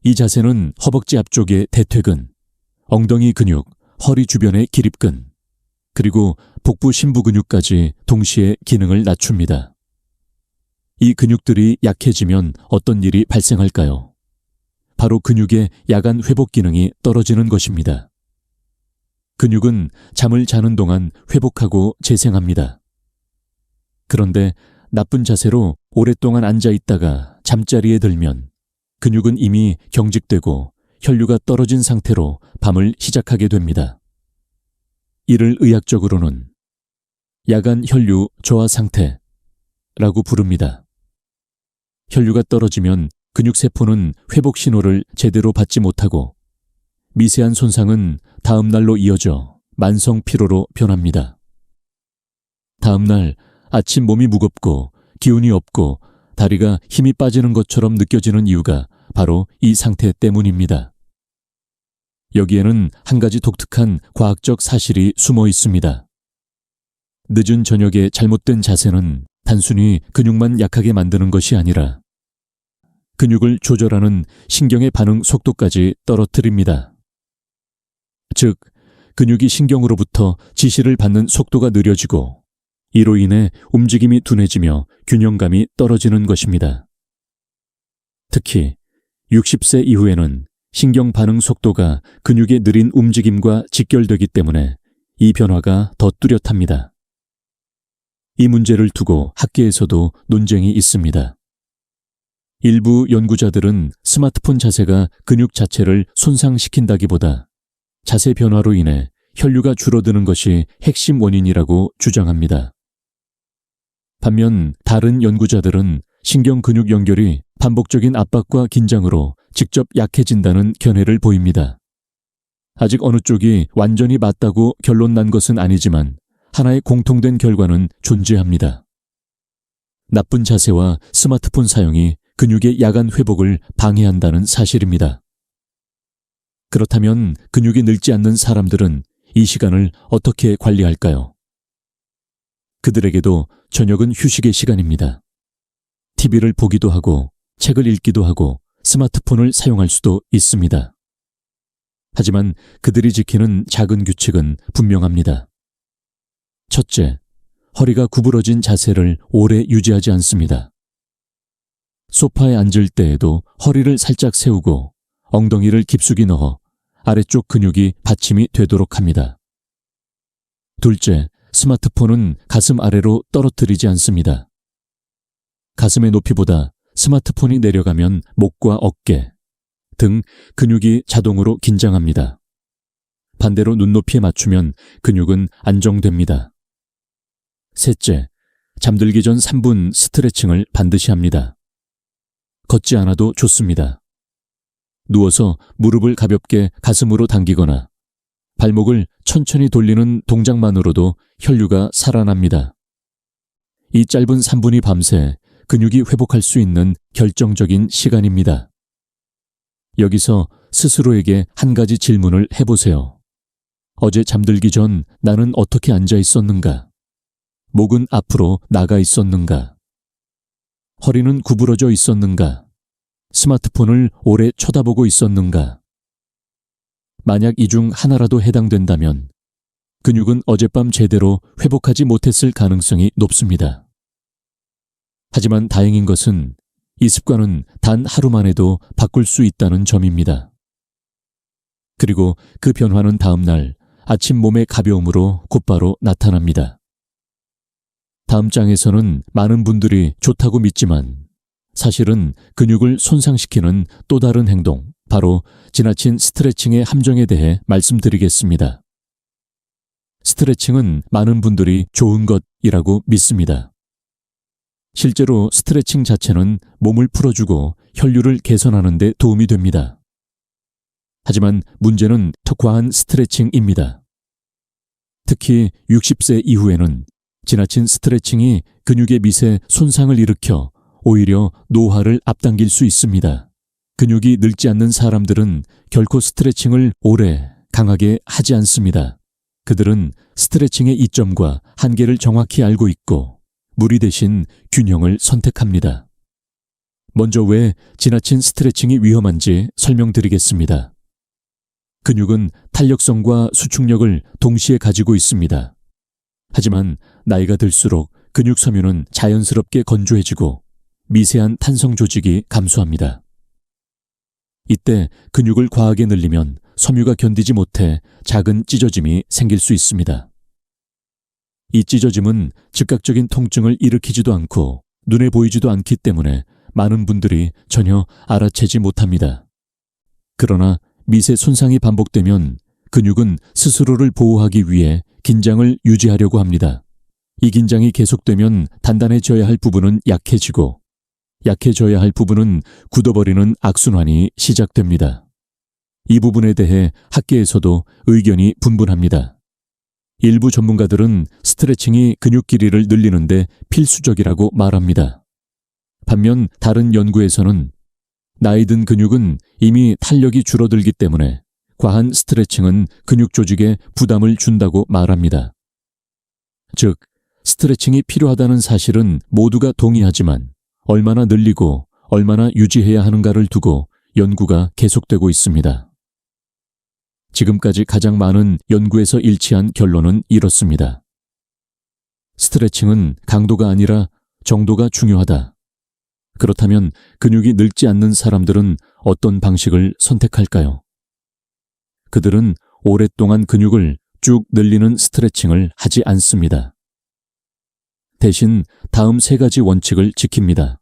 [SPEAKER 1] 이 자세는 허벅지 앞쪽의 대퇴근, 엉덩이 근육, 허리 주변의 기립근, 그리고 복부 심부 근육까지 동시에 기능을 낮춥니다. 이 근육들이 약해지면 어떤 일이 발생할까요? 바로 근육의 야간 회복 기능이 떨어지는 것입니다. 근육은 잠을 자는 동안 회복하고 재생합니다. 그런데 나쁜 자세로 오랫동안 앉아 있다가 잠자리에 들면 근육은 이미 경직되고 혈류가 떨어진 상태로 밤을 시작하게 됩니다. 이를 의학적으로는 야간 혈류 저하 상태라고 부릅니다. 혈류가 떨어지면 근육세포는 회복 신호를 제대로 받지 못하고 미세한 손상은 다음 날로 이어져 만성 피로로 변합니다. 다음 날 아침 몸이 무겁고 기운이 없고 다리가 힘이 빠지는 것처럼 느껴지는 이유가 바로 이 상태 때문입니다. 여기에는 한 가지 독특한 과학적 사실이 숨어 있습니다. 늦은 저녁에 잘못된 자세는 단순히 근육만 약하게 만드는 것이 아니라 근육을 조절하는 신경의 반응 속도까지 떨어뜨립니다. 즉, 근육이 신경으로부터 지시를 받는 속도가 느려지고 이로 인해 움직임이 둔해지며 균형감이 떨어지는 것입니다. 특히 60세 이후에는 신경 반응 속도가 근육의 느린 움직임과 직결되기 때문에 이 변화가 더 뚜렷합니다. 이 문제를 두고 학계에서도 논쟁이 있습니다. 일부 연구자들은 스마트폰 자세가 근육 자체를 손상시킨다기보다 자세 변화로 인해 혈류가 줄어드는 것이 핵심 원인이라고 주장합니다. 반면 다른 연구자들은 신경 근육 연결이 반복적인 압박과 긴장으로 직접 약해진다는 견해를 보입니다. 아직 어느 쪽이 완전히 맞다고 결론 난 것은 아니지만 하나의 공통된 결과는 존재합니다. 나쁜 자세와 스마트폰 사용이 근육의 야간 회복을 방해한다는 사실입니다. 그렇다면 근육이 늙지 않는 사람들은 이 시간을 어떻게 관리할까요? 그들에게도 저녁은 휴식의 시간입니다. TV를 보기도 하고 책을 읽기도 하고 스마트폰을 사용할 수도 있습니다. 하지만 그들이 지키는 작은 규칙은 분명합니다. 첫째, 허리가 구부러진 자세를 오래 유지하지 않습니다. 소파에 앉을 때에도 허리를 살짝 세우고 엉덩이를 깊숙이 넣어 아래쪽 근육이 받침이 되도록 합니다. 둘째, 스마트폰은 가슴 아래로 떨어뜨리지 않습니다. 가슴의 높이보다 스마트폰이 내려가면 목과 어깨, 등 근육이 자동으로 긴장합니다. 반대로 눈높이에 맞추면 근육은 안정됩니다. 셋째, 잠들기 전 3분 스트레칭을 반드시 합니다. 걷지 않아도 좋습니다. 누워서 무릎을 가볍게 가슴으로 당기거나 발목을 천천히 돌리는 동작만으로도 혈류가 살아납니다. 이 짧은 3분이 밤새 근육이 회복할 수 있는 결정적인 시간입니다. 여기서 스스로에게 한 가지 질문을 해보세요. 어제 잠들기 전 나는 어떻게 앉아 있었는가? 목은 앞으로 나가 있었는가? 허리는 구부러져 있었는가? 스마트폰을 오래 쳐다보고 있었는가? 만약 이 중 하나라도 해당된다면 근육은 어젯밤 제대로 회복하지 못했을 가능성이 높습니다. 하지만 다행인 것은 이 습관은 단 하루만 해도 바꿀 수 있다는 점입니다. 그리고 그 변화는 다음 날 아침 몸의 가벼움으로 곧바로 나타납니다. 다음 장에서는 많은 분들이 좋다고 믿지만 사실은 근육을 손상시키는 또 다른 행동, 바로 지나친 스트레칭의 함정에 대해 말씀드리겠습니다. 스트레칭은 많은 분들이 좋은 것이라고 믿습니다. 실제로 스트레칭 자체는 몸을 풀어주고 혈류를 개선하는 데 도움이 됩니다. 하지만 문제는 더 과한 스트레칭입니다. 특히 60세 이후에는 지나친 스트레칭이 근육의 밑에 손상을 일으켜 오히려 노화를 앞당길 수 있습니다. 근육이 늙지 않는 사람들은 결코 스트레칭을 오래, 강하게 하지 않습니다. 그들은 스트레칭의 이점과 한계를 정확히 알고 있고 무리 대신 균형을 선택합니다. 먼저 왜 지나친 스트레칭이 위험한지 설명드리겠습니다. 근육은 탄력성과 수축력을 동시에 가지고 있습니다. 하지만 나이가 들수록 근육 섬유는 자연스럽게 건조해지고 미세한 탄성 조직이 감소합니다. 이때 근육을 과하게 늘리면 섬유가 견디지 못해 작은 찢어짐이 생길 수 있습니다. 이 찢어짐은 즉각적인 통증을 일으키지도 않고 눈에 보이지도 않기 때문에 많은 분들이 전혀 알아채지 못합니다. 그러나 미세 손상이 반복되면 근육은 스스로를 보호하기 위해 긴장을 유지하려고 합니다. 이 긴장이 계속되면 단단해져야 할 부분은 약해지고 약해져야 할 부분은 굳어버리는 악순환이 시작됩니다. 이 부분에 대해 학계에서도 의견이 분분합니다. 일부 전문가들은 스트레칭이 근육 길이를 늘리는데 필수적이라고 말합니다. 반면 다른 연구에서는 나이 든 근육은 이미 탄력이 줄어들기 때문에 과한 스트레칭은 근육 조직에 부담을 준다고 말합니다. 즉, 스트레칭이 필요하다는 사실은 모두가 동의하지만 얼마나 늘리고 얼마나 유지해야 하는가를 두고 연구가 계속되고 있습니다. 지금까지 가장 많은 연구에서 일치한 결론은 이렇습니다. 스트레칭은 강도가 아니라 정도가 중요하다. 그렇다면 근육이 늙지 않는 사람들은 어떤 방식을 선택할까요? 그들은 오랫동안 근육을 쭉 늘리는 스트레칭을 하지 않습니다. 대신 다음 3가지 원칙을 지킵니다.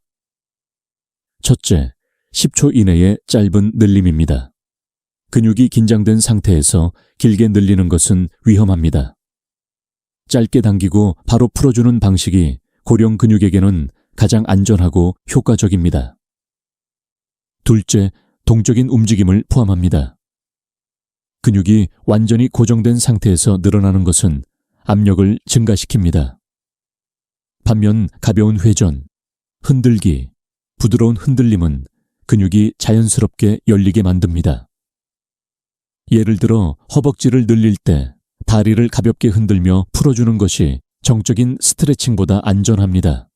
[SPEAKER 1] 첫째, 10초 이내의 짧은 늘림입니다. 근육이 긴장된 상태에서 길게 늘리는 것은 위험합니다. 짧게 당기고 바로 풀어주는 방식이 고령 근육에게는 가장 안전하고 효과적입니다. 둘째, 동적인 움직임을 포함합니다. 근육이 완전히 고정된 상태에서 늘어나는 것은 압력을 증가시킵니다. 반면 가벼운 회전, 흔들기, 부드러운 흔들림은 근육이 자연스럽게 열리게 만듭니다. 예를 들어 허벅지를 늘릴 때 다리를 가볍게 흔들며 풀어주는 것이 정적인 스트레칭보다 안전합니다.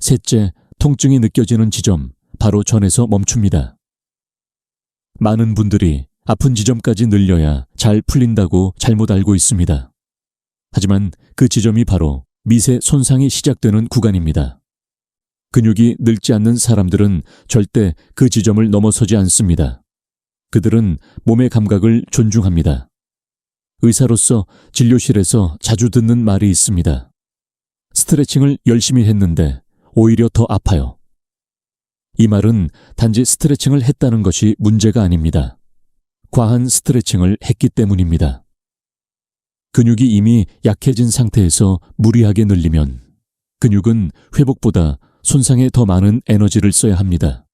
[SPEAKER 1] 셋째, 통증이 느껴지는 지점, 바로 전에서 멈춥니다. 많은 분들이 아픈 지점까지 늘려야 잘 풀린다고 잘못 알고 있습니다. 하지만 그 지점이 바로 미세 손상이 시작되는 구간입니다. 근육이 늙지 않는 사람들은 절대 그 지점을 넘어서지 않습니다. 그들은 몸의 감각을 존중합니다. 의사로서 진료실에서 자주 듣는 말이 있습니다. 스트레칭을 열심히 했는데 오히려 더 아파요. 이 말은 단지 스트레칭을 했다는 것이 문제가 아닙니다. 과한 스트레칭을 했기 때문입니다. 근육이 이미 약해진 상태에서 무리하게 늘리면 근육은 회복보다 손상에 더 많은 에너지를 써야 합니다.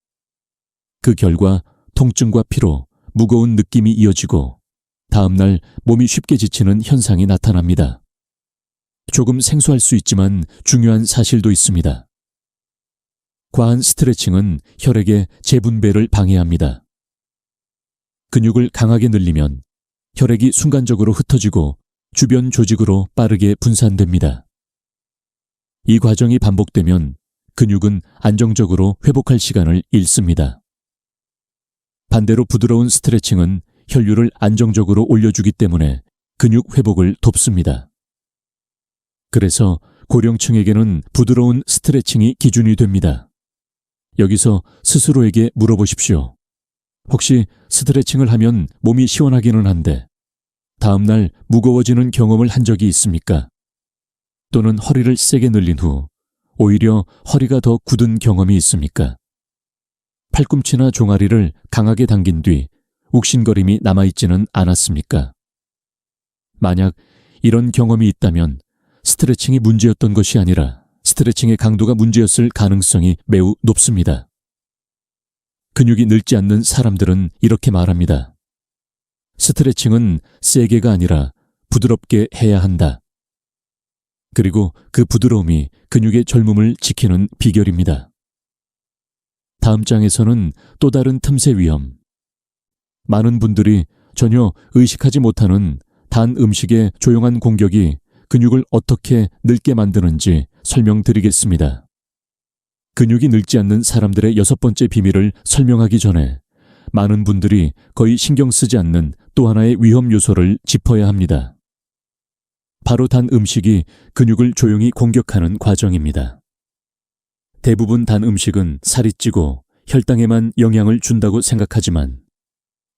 [SPEAKER 1] 그 결과 통증과 피로, 무거운 느낌이 이어지고 다음날 몸이 쉽게 지치는 현상이 나타납니다. 조금 생소할 수 있지만 중요한 사실도 있습니다. 과한 스트레칭은 혈액의 재분배를 방해합니다. 근육을 강하게 늘리면 혈액이 순간적으로 흩어지고 주변 조직으로 빠르게 분산됩니다. 이 과정이 반복되면 근육은 안정적으로 회복할 시간을 잃습니다. 반대로 부드러운 스트레칭은 혈류를 안정적으로 올려주기 때문에 근육 회복을 돕습니다. 그래서 고령층에게는 부드러운 스트레칭이 기준이 됩니다. 여기서 스스로에게 물어보십시오. 혹시 스트레칭을 하면 몸이 시원하기는 한데 다음날 무거워지는 경험을 한 적이 있습니까? 또는 허리를 세게 늘린 후 오히려 허리가 더 굳은 경험이 있습니까? 팔꿈치나 종아리를 강하게 당긴 뒤 욱신거림이 남아있지는 않았습니까? 만약 이런 경험이 있다면 스트레칭이 문제였던 것이 아니라 스트레칭의 강도가 문제였을 가능성이 매우 높습니다. 근육이 늙지 않는 사람들은 이렇게 말합니다. 스트레칭은 세게가 아니라 부드럽게 해야 한다. 그리고 그 부드러움이 근육의 젊음을 지키는 비결입니다. 다음 장에서는 또 다른 틈새 위험. 많은 분들이 전혀 의식하지 못하는 단 음식의 조용한 공격이 근육을 어떻게 늙게 만드는지 설명드리겠습니다. 근육이 늙지 않는 사람들의 6번째 비밀을 설명하기 전에 많은 분들이 거의 신경 쓰지 않는 또 하나의 위험 요소를 짚어야 합니다. 바로 단 음식이 근육을 조용히 공격하는 과정입니다. 대부분 단 음식은 살이 찌고 혈당에만 영향을 준다고 생각하지만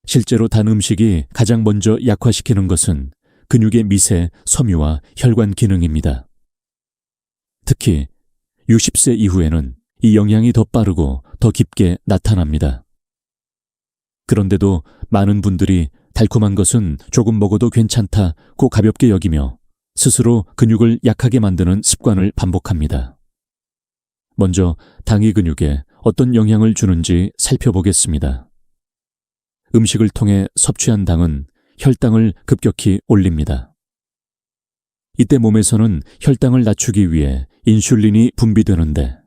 [SPEAKER 1] 실제로 단 음식이 가장 먼저 약화시키는 것은 근육의 미세, 섬유와 혈관 기능입니다. 특히 60세 이후에는 이 영향이 더 빠르고 더 깊게 나타납니다. 그런데도 많은 분들이 달콤한 것은 조금 먹어도 괜찮다고 가볍게 여기며 스스로 근육을 약하게 만드는 습관을 반복합니다. 먼저 당이 근육에 어떤 영향을 주는지 살펴보겠습니다. 음식을 통해 섭취한 당은 혈당을 급격히 올립니다. 이때 몸에서는 혈당을 낮추기 위해 인슐린이 분비되는데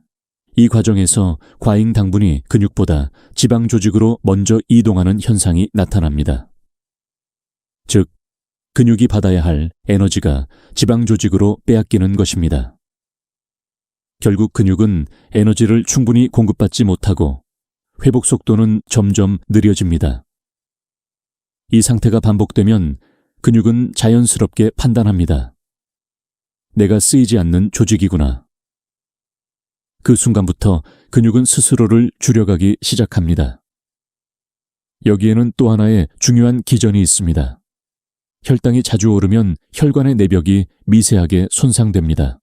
[SPEAKER 1] 이 과정에서 과잉 당분이 근육보다 지방 조직으로 먼저 이동하는 현상이 나타납니다. 즉, 근육이 받아야 할 에너지가 지방 조직으로 빼앗기는 것입니다. 결국 근육은 에너지를 충분히 공급받지 못하고 회복 속도는 점점 느려집니다. 이 상태가 반복되면 근육은 자연스럽게 판단합니다. 내가 쓰이지 않는 조직이구나. 그 순간부터 근육은 스스로를 줄여가기 시작합니다. 여기에는 또 하나의 중요한 기전이 있습니다. 혈당이 자주 오르면 혈관의 내벽이 미세하게 손상됩니다.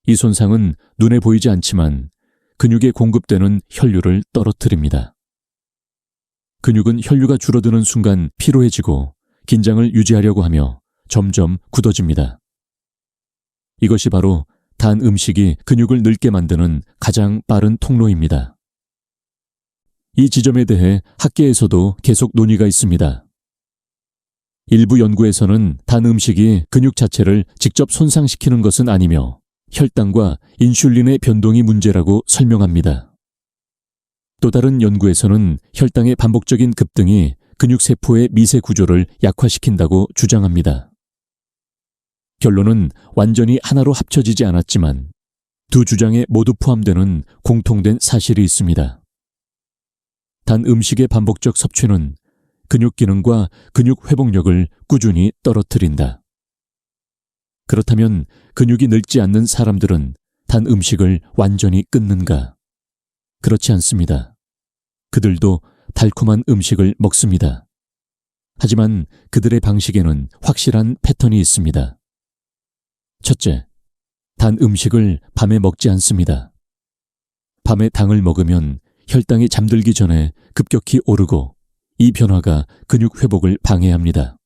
[SPEAKER 1] 이 손상은 눈에 보이지 않지만 근육에 공급되는 혈류를 떨어뜨립니다. 근육은 혈류가 줄어드는 순간 피로해지고 긴장을 유지하려고 하며 점점 굳어집니다. 이것이 바로 단 음식이 근육을 늙게 만드는 가장 빠른 통로입니다. 이 지점에 대해 학계에서도 계속 논의가 있습니다. 일부 연구에서는 단 음식이 근육 자체를 직접 손상시키는 것은 아니며 혈당과 인슐린의 변동이 문제라고 설명합니다. 또 다른 연구에서는 혈당의 반복적인 급등이 근육세포의 미세 구조를 약화시킨다고 주장합니다. 결론은 완전히 하나로 합쳐지지 않았지만 두 주장에 모두 포함되는 공통된 사실이 있습니다. 단 음식의 반복적 섭취는 근육 기능과 근육 회복력을 꾸준히 떨어뜨린다. 그렇다면 근육이 늙지 않는 사람들은 단 음식을 완전히 끊는가? 그렇지 않습니다. 그들도 달콤한 음식을 먹습니다. 하지만 그들의 방식에는 확실한 패턴이 있습니다. 첫째, 단 음식을 밤에 먹지 않습니다. 밤에 당을 먹으면 혈당이 잠들기 전에 급격히 오르고 이 변화가 근육 회복을 방해합니다.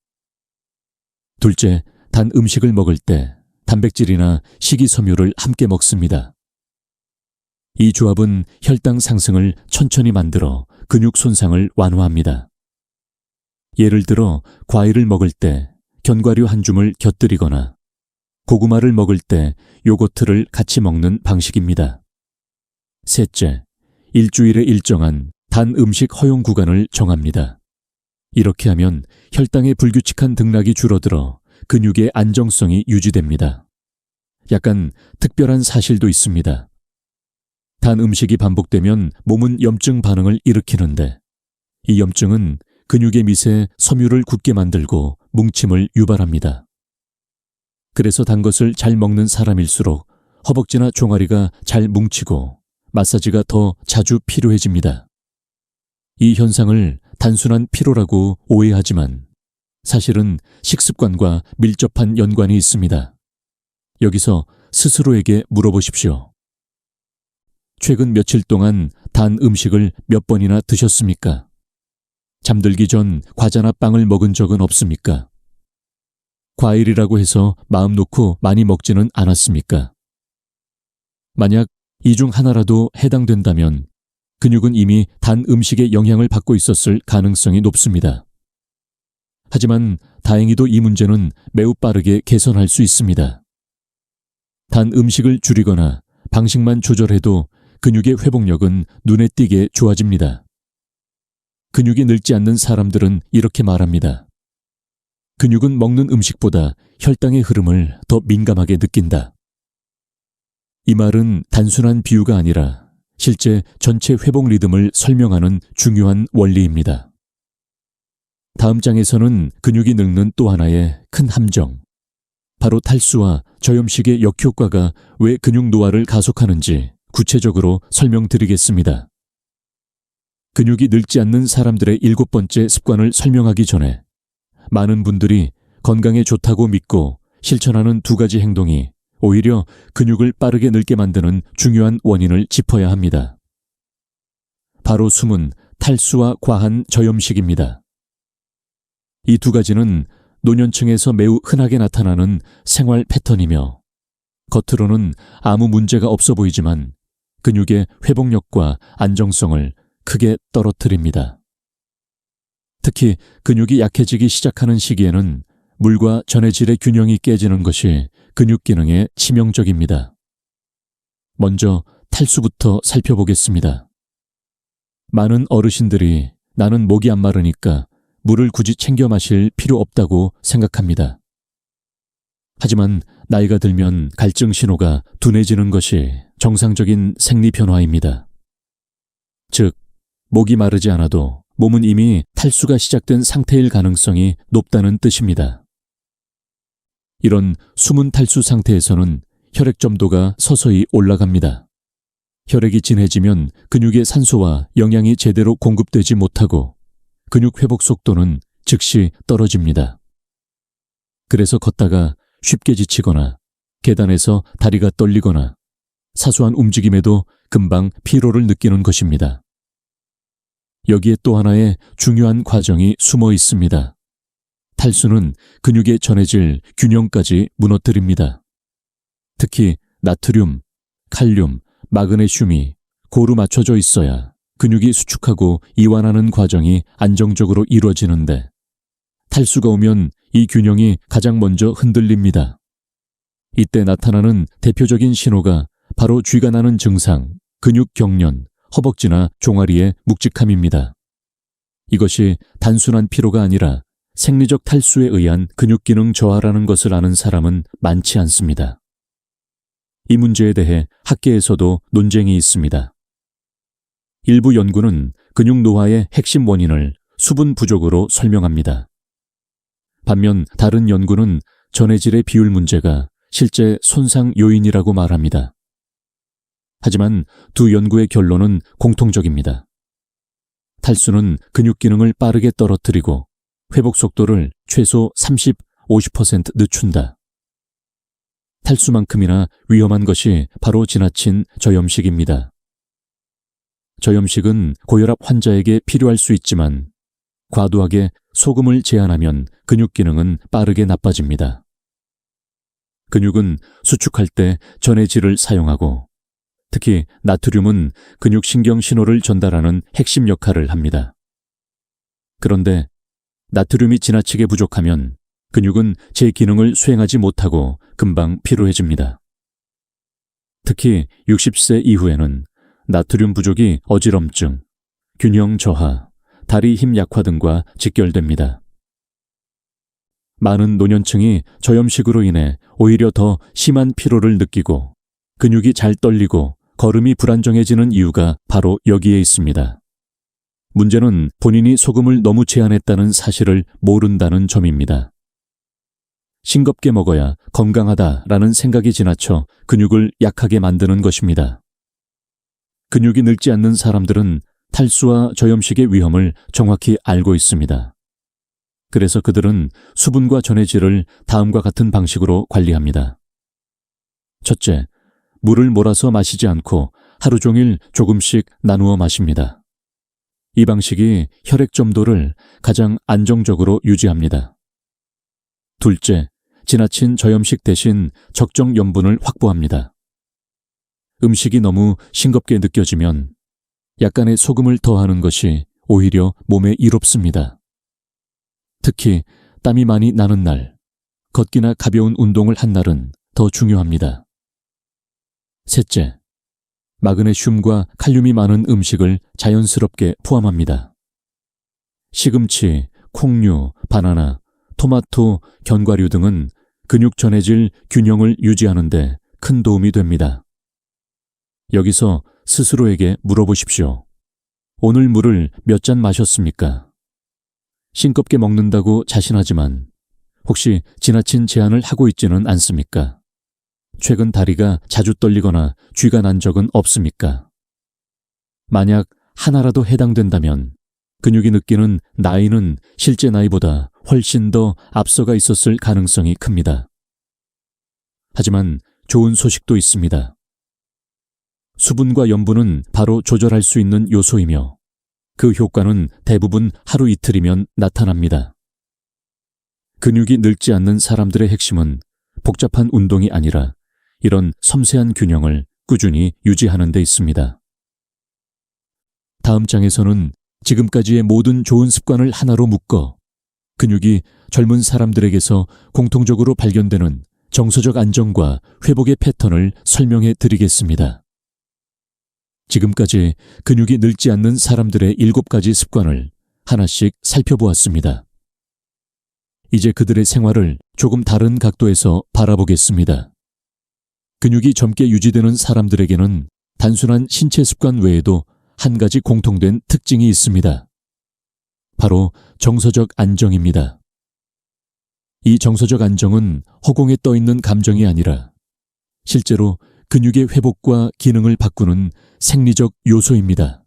[SPEAKER 1] 둘째, 단 음식을 먹을 때 단백질이나 식이섬유를 함께 먹습니다. 이 조합은 혈당 상승을 천천히 만들어 근육 손상을 완화합니다. 예를 들어 과일을 먹을 때 견과류 한 줌을 곁들이거나 고구마를 먹을 때 요거트를 같이 먹는 방식입니다. 셋째, 일주일에 일정한 단 음식 허용 구간을 정합니다. 이렇게 하면 혈당의 불규칙한 등락이 줄어들어 근육의 안정성이 유지됩니다. 약간 특별한 사실도 있습니다. 단 음식이 반복되면 몸은 염증 반응을 일으키는데 이 염증은 근육의 밑에 섬유를 굳게 만들고 뭉침을 유발합니다. 그래서 단 것을 잘 먹는 사람일수록 허벅지나 종아리가 잘 뭉치고 마사지가 더 자주 필요해집니다. 이 현상을 단순한 피로라고 오해하지만 사실은 식습관과 밀접한 연관이 있습니다. 여기서 스스로에게 물어보십시오. 최근 며칠 동안 단 음식을 몇 번이나 드셨습니까? 잠들기 전 과자나 빵을 먹은 적은 없습니까? 과일이라고 해서 마음 놓고 많이 먹지는 않았습니까? 만약 이 중 하나라도 해당된다면 근육은 이미 단 음식의 영향을 받고 있었을 가능성이 높습니다. 하지만 다행히도 이 문제는 매우 빠르게 개선할 수 있습니다. 단 음식을 줄이거나 방식만 조절해도 근육의 회복력은 눈에 띄게 좋아집니다. 근육이 늙지 않는 사람들은 이렇게 말합니다. 근육은 먹는 음식보다 혈당의 흐름을 더 민감하게 느낀다. 이 말은 단순한 비유가 아니라 실제 전체 회복 리듬을 설명하는 중요한 원리입니다. 다음 장에서는 근육이 늙는 또 하나의 큰 함정, 바로 탈수와 저염식의 역효과가 왜 근육 노화를 가속하는지 구체적으로 설명드리겠습니다. 근육이 늙지 않는 사람들의 7번째 습관을 설명하기 전에 많은 분들이 건강에 좋다고 믿고 실천하는 두 가지 행동이 오히려 근육을 빠르게 늙게 만드는 중요한 원인을 짚어야 합니다. 바로 숨은 탈수와 과한 저염식입니다. 이 두 가지는 노년층에서 매우 흔하게 나타나는 생활 패턴이며 겉으로는 아무 문제가 없어 보이지만 근육의 회복력과 안정성을 크게 떨어뜨립니다. 특히 근육이 약해지기 시작하는 시기에는 물과 전해질의 균형이 깨지는 것이 근육 기능에 치명적입니다. 먼저 탈수부터 살펴보겠습니다. 많은 어르신들이 나는 목이 안 마르니까 물을 굳이 챙겨 마실 필요 없다고 생각합니다. 하지만 나이가 들면 갈증 신호가 둔해지는 것이 정상적인 생리 변화입니다. 즉, 목이 마르지 않아도 몸은 이미 탈수가 시작된 상태일 가능성이 높다는 뜻입니다. 이런 숨은 탈수 상태에서는 혈액 점도가 서서히 올라갑니다. 혈액이 진해지면 근육의 산소와 영양이 제대로 공급되지 못하고 근육 회복 속도는 즉시 떨어집니다. 그래서 걷다가 쉽게 지치거나 계단에서 다리가 떨리거나 사소한 움직임에도 금방 피로를 느끼는 것입니다. 여기에 또 하나의 중요한 과정이 숨어 있습니다. 탈수는 근육의 전해질 균형까지 무너뜨립니다. 특히 나트륨, 칼륨, 마그네슘이 고루 맞춰져 있어야 근육이 수축하고 이완하는 과정이 안정적으로 이루어지는데 탈수가 오면 이 균형이 가장 먼저 흔들립니다. 이때 나타나는 대표적인 신호가 바로 쥐가 나는 증상, 근육 경련, 허벅지나 종아리의 묵직함입니다. 이것이 단순한 피로가 아니라 생리적 탈수에 의한 근육 기능 저하라는 것을 아는 사람은 많지 않습니다. 이 문제에 대해 학계에서도 논쟁이 있습니다. 일부 연구는 근육 노화의 핵심 원인을 수분 부족으로 설명합니다. 반면 다른 연구는 전해질의 비율 문제가 실제 손상 요인이라고 말합니다. 하지만 두 연구의 결론은 공통적입니다. 탈수는 근육 기능을 빠르게 떨어뜨리고 회복 속도를 최소 30, 50% 늦춘다. 탈수만큼이나 위험한 것이 바로 지나친 저염식입니다. 저염식은 고혈압 환자에게 필요할 수 있지만 과도하게 소금을 제한하면 근육 기능은 빠르게 나빠집니다. 근육은 수축할 때 전해질을 사용하고 특히 나트륨은 근육신경 신호를 전달하는 핵심 역할을 합니다. 그런데 나트륨이 지나치게 부족하면 근육은 제 기능을 수행하지 못하고 금방 피로해집니다. 특히 60세 이후에는 나트륨 부족이 어지럼증, 균형 저하, 다리 힘 약화 등과 직결됩니다. 많은 노년층이 저염식으로 인해 오히려 더 심한 피로를 느끼고 근육이 잘 떨리고 걸음이 불안정해지는 이유가 바로 여기에 있습니다. 문제는 본인이 소금을 너무 제한했다는 사실을 모른다는 점입니다. 싱겁게 먹어야 건강하다라는 생각이 지나쳐 근육을 약하게 만드는 것입니다. 근육이 늙지 않는 사람들은 탈수와 저염식의 위험을 정확히 알고 있습니다. 그래서 그들은 수분과 전해질을 다음과 같은 방식으로 관리합니다. 첫째, 물을 몰아서 마시지 않고 하루 종일 조금씩 나누어 마십니다. 이 방식이 혈액 점도를 가장 안정적으로 유지합니다. 둘째, 지나친 저염식 대신 적정 염분을 확보합니다. 음식이 너무 싱겁게 느껴지면 약간의 소금을 더하는 것이 오히려 몸에 이롭습니다. 특히 땀이 많이 나는 날, 걷기나 가벼운 운동을 한 날은 더 중요합니다. 셋째, 마그네슘과 칼륨이 많은 음식을 자연스럽게 포함합니다. 시금치, 콩류, 바나나, 토마토, 견과류 등은 근육 전해질 균형을 유지하는 데 큰 도움이 됩니다. 여기서 스스로에게 물어보십시오. 오늘 물을 몇 잔 마셨습니까? 싱겁게 먹는다고 자신하지만 혹시 지나친 제한을 하고 있지는 않습니까? 최근 다리가 자주 떨리거나 쥐가 난 적은 없습니까? 만약 하나라도 해당된다면 근육이 느끼는 나이는 실제 나이보다 훨씬 더 앞서가 있었을 가능성이 큽니다. 하지만 좋은 소식도 있습니다. 수분과 염분은 바로 조절할 수 있는 요소이며 그 효과는 대부분 하루 이틀이면 나타납니다. 근육이 늙지 않는 사람들의 핵심은 복잡한 운동이 아니라 이런 섬세한 균형을 꾸준히 유지하는 데 있습니다. 다음 장에서는 지금까지의 모든 좋은 습관을 하나로 묶어 근육이 젊은 사람들에게서 공통적으로 발견되는 정서적 안정과 회복의 패턴을 설명해 드리겠습니다. 지금까지 근육이 늙지 않는 사람들의 7가지 습관을 하나씩 살펴보았습니다. 이제 그들의 생활을 조금 다른 각도에서 바라보겠습니다. 근육이 젊게 유지되는 사람들에게는 단순한 신체 습관 외에도 한 가지 공통된 특징이 있습니다. 바로 정서적 안정입니다. 이 정서적 안정은 허공에 떠 있는 감정이 아니라 실제로 근육의 회복과 기능을 바꾸는 생리적 요소입니다.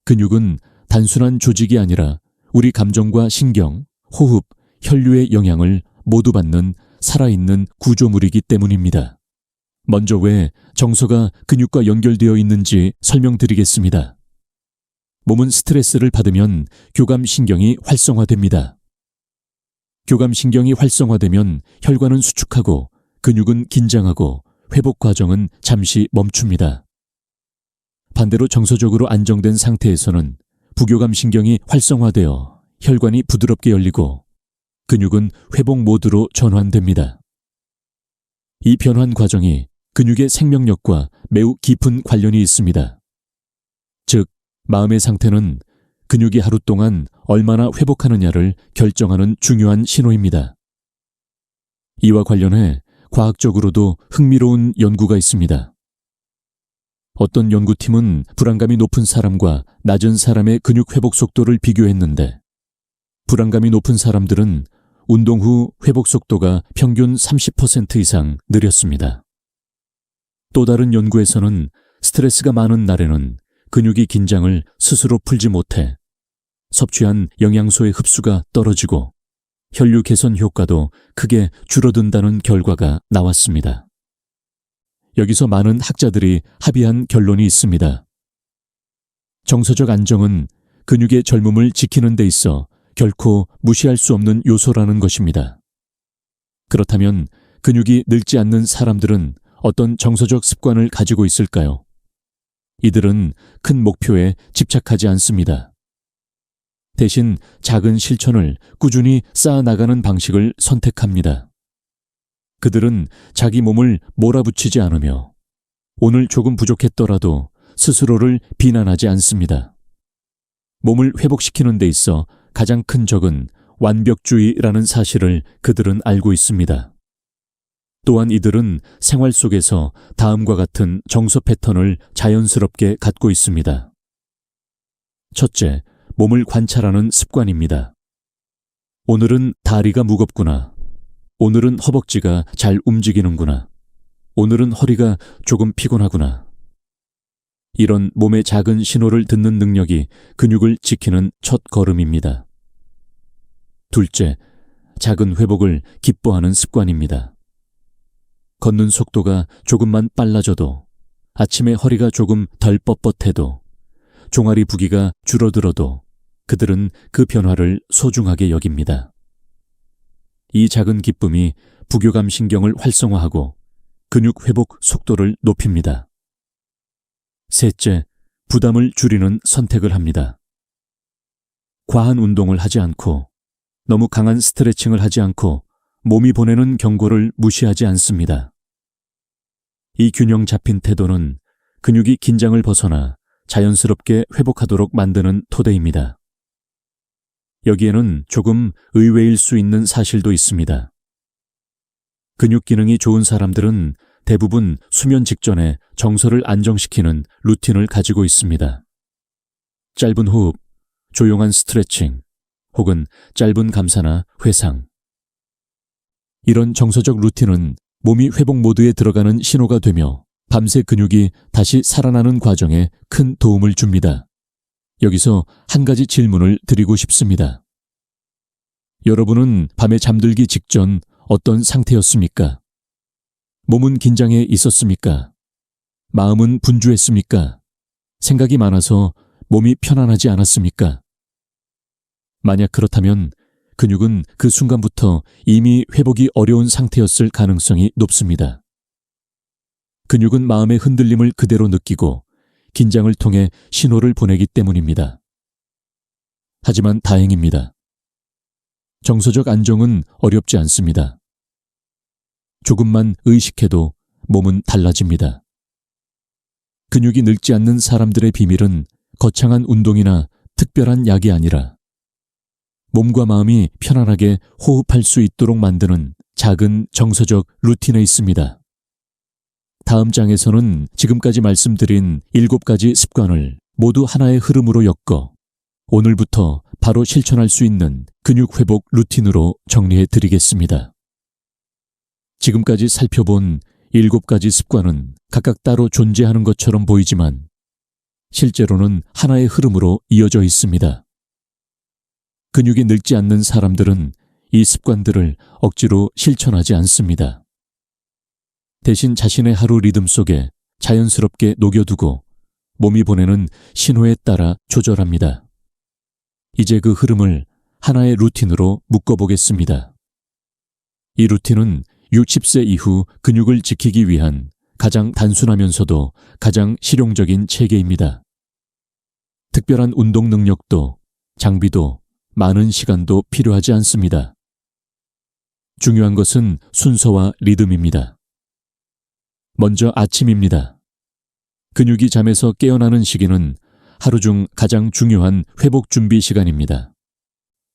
[SPEAKER 1] 근육은 단순한 조직이 아니라 우리 감정과 신경, 호흡, 혈류의 영향을 모두 받는 살아있는 구조물이기 때문입니다. 먼저 왜 정서가 근육과 연결되어 있는지 설명드리겠습니다. 몸은 스트레스를 받으면 교감신경이 활성화됩니다. 교감신경이 활성화되면 혈관은 수축하고 근육은 긴장하고 회복 과정은 잠시 멈춥니다. 반대로 정서적으로 안정된 상태에서는 부교감신경이 활성화되어 혈관이 부드럽게 열리고 근육은 회복 모드로 전환됩니다. 이 변환 과정이 근육의 생명력과 매우 깊은 관련이 있습니다. 즉, 마음의 상태는 근육이 하루 동안 얼마나 회복하느냐를 결정하는 중요한 신호입니다. 이와 관련해 과학적으로도 흥미로운 연구가 있습니다. 어떤 연구팀은 불안감이 높은 사람과 낮은 사람의 근육 회복 속도를 비교했는데 불안감이 높은 사람들은 운동 후 회복 속도가 평균 30% 이상 느렸습니다. 또 다른 연구에서는 스트레스가 많은 날에는 근육이 긴장을 스스로 풀지 못해 섭취한 영양소의 흡수가 떨어지고 혈류 개선 효과도 크게 줄어든다는 결과가 나왔습니다. 여기서 많은 학자들이 합의한 결론이 있습니다. 정서적 안정은 근육의 젊음을 지키는 데 있어 결코 무시할 수 없는 요소라는 것입니다. 그렇다면 근육이 늙지 않는 사람들은 어떤 정서적 습관을 가지고 있을까요? 이들은 큰 목표에 집착하지 않습니다. 대신 작은 실천을 꾸준히 쌓아나가는 방식을 선택합니다. 그들은 자기 몸을 몰아붙이지 않으며 오늘 조금 부족했더라도 스스로를 비난하지 않습니다. 몸을 회복시키는 데 있어 가장 큰 적은 완벽주의라는 사실을 그들은 알고 있습니다. 또한 이들은 생활 속에서 다음과 같은 정서 패턴을 자연스럽게 갖고 있습니다. 첫째, 몸을 관찰하는 습관입니다. 오늘은 다리가 무겁구나. 오늘은 허벅지가 잘 움직이는구나. 오늘은 허리가 조금 피곤하구나. 이런 몸의 작은 신호를 듣는 능력이 근육을 지키는 첫 걸음입니다. 둘째, 작은 회복을 기뻐하는 습관입니다. 걷는 속도가 조금만 빨라져도, 아침에 허리가 조금 덜 뻣뻣해도, 종아리 부기가 줄어들어도 그들은 그 변화를 소중하게 여깁니다. 이 작은 기쁨이 부교감 신경을 활성화하고 근육 회복 속도를 높입니다. 셋째, 부담을 줄이는 선택을 합니다. 과한 운동을 하지 않고 너무 강한 스트레칭을 하지 않고 몸이 보내는 경고를 무시하지 않습니다. 이 균형 잡힌 태도는 근육이 긴장을 벗어나 자연스럽게 회복하도록 만드는 토대입니다. 여기에는 조금 의외일 수 있는 사실도 있습니다. 근육 기능이 좋은 사람들은 대부분 수면 직전에 정서를 안정시키는 루틴을 가지고 있습니다. 짧은 호흡, 조용한 스트레칭, 혹은 짧은 감사나 회상. 이런 정서적 루틴은 몸이 회복 모드에 들어가는 신호가 되며 밤새 근육이 다시 살아나는 과정에 큰 도움을 줍니다. 여기서 한 가지 질문을 드리고 싶습니다. 여러분은 밤에 잠들기 직전 어떤 상태였습니까? 몸은 긴장해 있었습니까? 마음은 분주했습니까? 생각이 많아서 몸이 편안하지 않았습니까? 만약 그렇다면 근육은 그 순간부터 이미 회복이 어려운 상태였을 가능성이 높습니다. 근육은 마음의 흔들림을 그대로 느끼고 긴장을 통해 신호를 보내기 때문입니다. 하지만 다행입니다. 정서적 안정은 어렵지 않습니다. 조금만 의식해도 몸은 달라집니다. 근육이 늙지 않는 사람들의 비밀은 거창한 운동이나 특별한 약이 아니라 몸과 마음이 편안하게 호흡할 수 있도록 만드는 작은 정서적 루틴에 있습니다. 다음 장에서는 지금까지 말씀드린 7가지 습관을 모두 하나의 흐름으로 엮어 오늘부터 바로 실천할 수 있는 근육 회복 루틴으로 정리해 드리겠습니다. 지금까지 살펴본 7가지 습관은 각각 따로 존재하는 것처럼 보이지만 실제로는 하나의 흐름으로 이어져 있습니다. 근육이 늙지 않는 사람들은 이 습관들을 억지로 실천하지 않습니다. 대신 자신의 하루 리듬 속에 자연스럽게 녹여두고 몸이 보내는 신호에 따라 조절합니다. 이제 그 흐름을 하나의 루틴으로 묶어보겠습니다. 이 루틴은 60세 이후 근육을 지키기 위한 가장 단순하면서도 가장 실용적인 체계입니다. 특별한 운동 능력도 장비도 많은 시간도 필요하지 않습니다. 중요한 것은 순서와 리듬입니다. 먼저 아침입니다. 근육이 잠에서 깨어나는 시기는 하루 중 가장 중요한 회복 준비 시간입니다.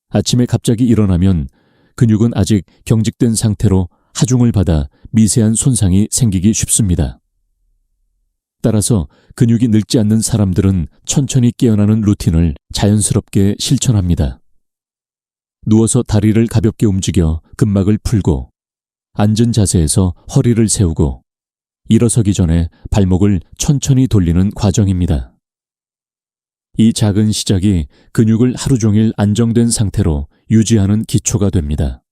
[SPEAKER 1] 아침에 갑자기 일어나면 근육은 아직 경직된 상태로 하중을 받아 미세한 손상이 생기기 쉽습니다. 따라서 근육이 늙지 않는 사람들은 천천히 깨어나는 루틴을 자연스럽게 실천합니다. 누워서 다리를 가볍게 움직여 근막을 풀고 앉은 자세에서 허리를 세우고 일어서기 전에 발목을 천천히 돌리는 과정입니다. 이 작은 시작이 근육을 하루 종일 안정된 상태로 유지하는 기초가 됩니다.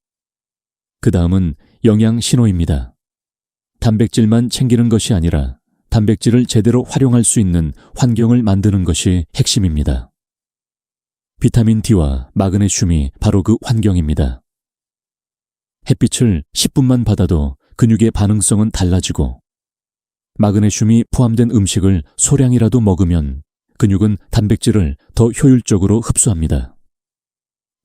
[SPEAKER 1] 그 다음은 영양 신호입니다. 단백질만 챙기는 것이 아니라 단백질을 제대로 활용할 수 있는 환경을 만드는 것이 핵심입니다. 비타민 D와 마그네슘이 바로 그 환경입니다. 햇빛을 10분만 받아도 근육의 반응성은 달라지고 마그네슘이 포함된 음식을 소량이라도 먹으면 근육은 단백질을 더 효율적으로 흡수합니다.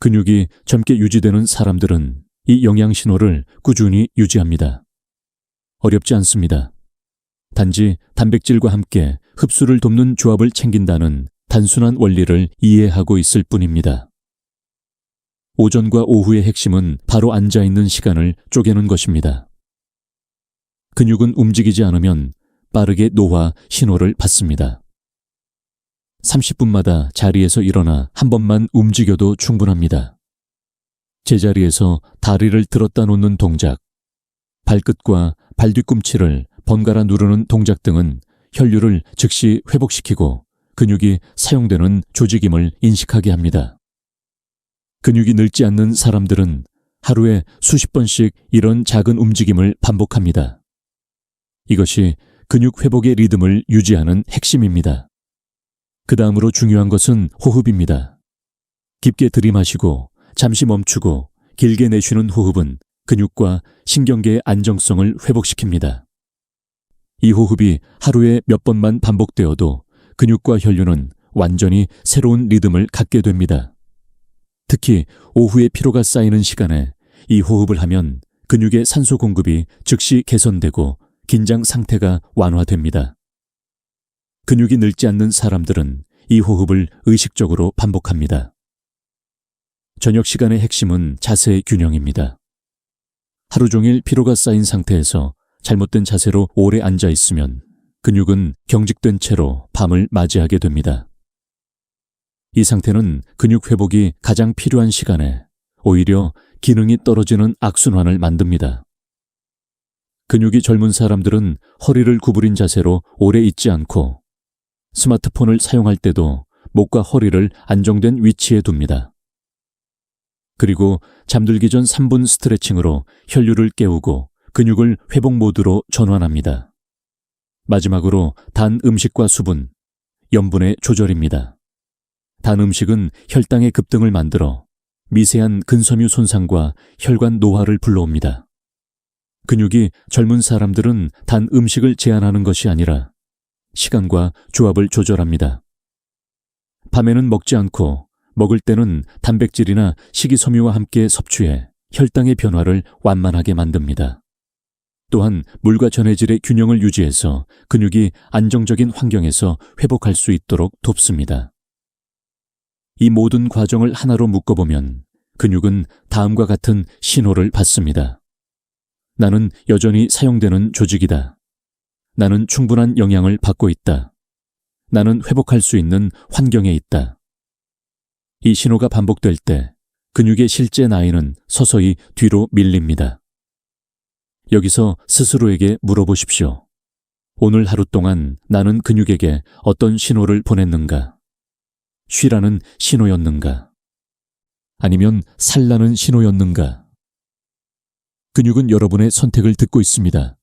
[SPEAKER 1] 근육이 젊게 유지되는 사람들은 이 영양 신호를 꾸준히 유지합니다. 어렵지 않습니다. 단지 단백질과 함께 흡수를 돕는 조합을 챙긴다는 단순한 원리를 이해하고 있을 뿐입니다. 오전과 오후의 핵심은 바로 앉아있는 시간을 쪼개는 것입니다. 근육은 움직이지 않으면 빠르게 노화 신호를 받습니다. 30분마다 자리에서 일어나 한 번만 움직여도 충분합니다. 제자리에서 다리를 들었다 놓는 동작, 발끝과 발 뒤꿈치를 번갈아 누르는 동작 등은 혈류를 즉시 회복시키고 근육이 사용되는 조직임을 인식하게 합니다. 근육이 늙지 않는 사람들은 하루에 수십 번씩 이런 작은 움직임을 반복합니다. 이것이 근육 회복의 리듬을 유지하는 핵심입니다. 그 다음으로 중요한 것은 호흡입니다. 깊게 들이마시고 잠시 멈추고 길게 내쉬는 호흡은 근육과 신경계의 안정성을 회복시킵니다. 이 호흡이 하루에 몇 번만 반복되어도 근육과 혈류는 완전히 새로운 리듬을 갖게 됩니다. 특히 오후에 피로가 쌓이는 시간에 이 호흡을 하면 근육의 산소 공급이 즉시 개선되고 긴장 상태가 완화됩니다. 근육이 늙지 않는 사람들은 이 호흡을 의식적으로 반복합니다. 저녁 시간의 핵심은 자세의 균형입니다. 하루 종일 피로가 쌓인 상태에서 잘못된 자세로 오래 앉아 있으면 근육은 경직된 채로 밤을 맞이하게 됩니다. 이 상태는 근육 회복이 가장 필요한 시간에 오히려 기능이 떨어지는 악순환을 만듭니다. 근육이 젊은 사람들은 허리를 구부린 자세로 오래 있지 않고 스마트폰을 사용할 때도 목과 허리를 안정된 위치에 둡니다. 그리고 잠들기 전 3분 스트레칭으로 혈류를 깨우고 근육을 회복 모드로 전환합니다. 마지막으로 단 음식과 수분, 염분의 조절입니다. 단 음식은 혈당의 급등을 만들어 미세한 근섬유 손상과 혈관 노화를 불러옵니다. 근육이 젊은 사람들은 단 음식을 제한하는 것이 아니라 시간과 조합을 조절합니다. 밤에는 먹지 않고 먹을 때는 단백질이나 식이섬유와 함께 섭취해 혈당의 변화를 완만하게 만듭니다. 또한 물과 전해질의 균형을 유지해서 근육이 안정적인 환경에서 회복할 수 있도록 돕습니다. 이 모든 과정을 하나로 묶어보면 근육은 다음과 같은 신호를 받습니다. 나는 여전히 사용되는 조직이다. 나는 충분한 영양을 받고 있다. 나는 회복할 수 있는 환경에 있다. 이 신호가 반복될 때 근육의 실제 나이는 서서히 뒤로 밀립니다. 여기서 스스로에게 물어보십시오. 오늘 하루 동안 나는 근육에게 어떤 신호를 보냈는가? 쉬라는 신호였는가? 아니면 살라는 신호였는가? 근육은 여러분의 선택을 듣고 있습니다.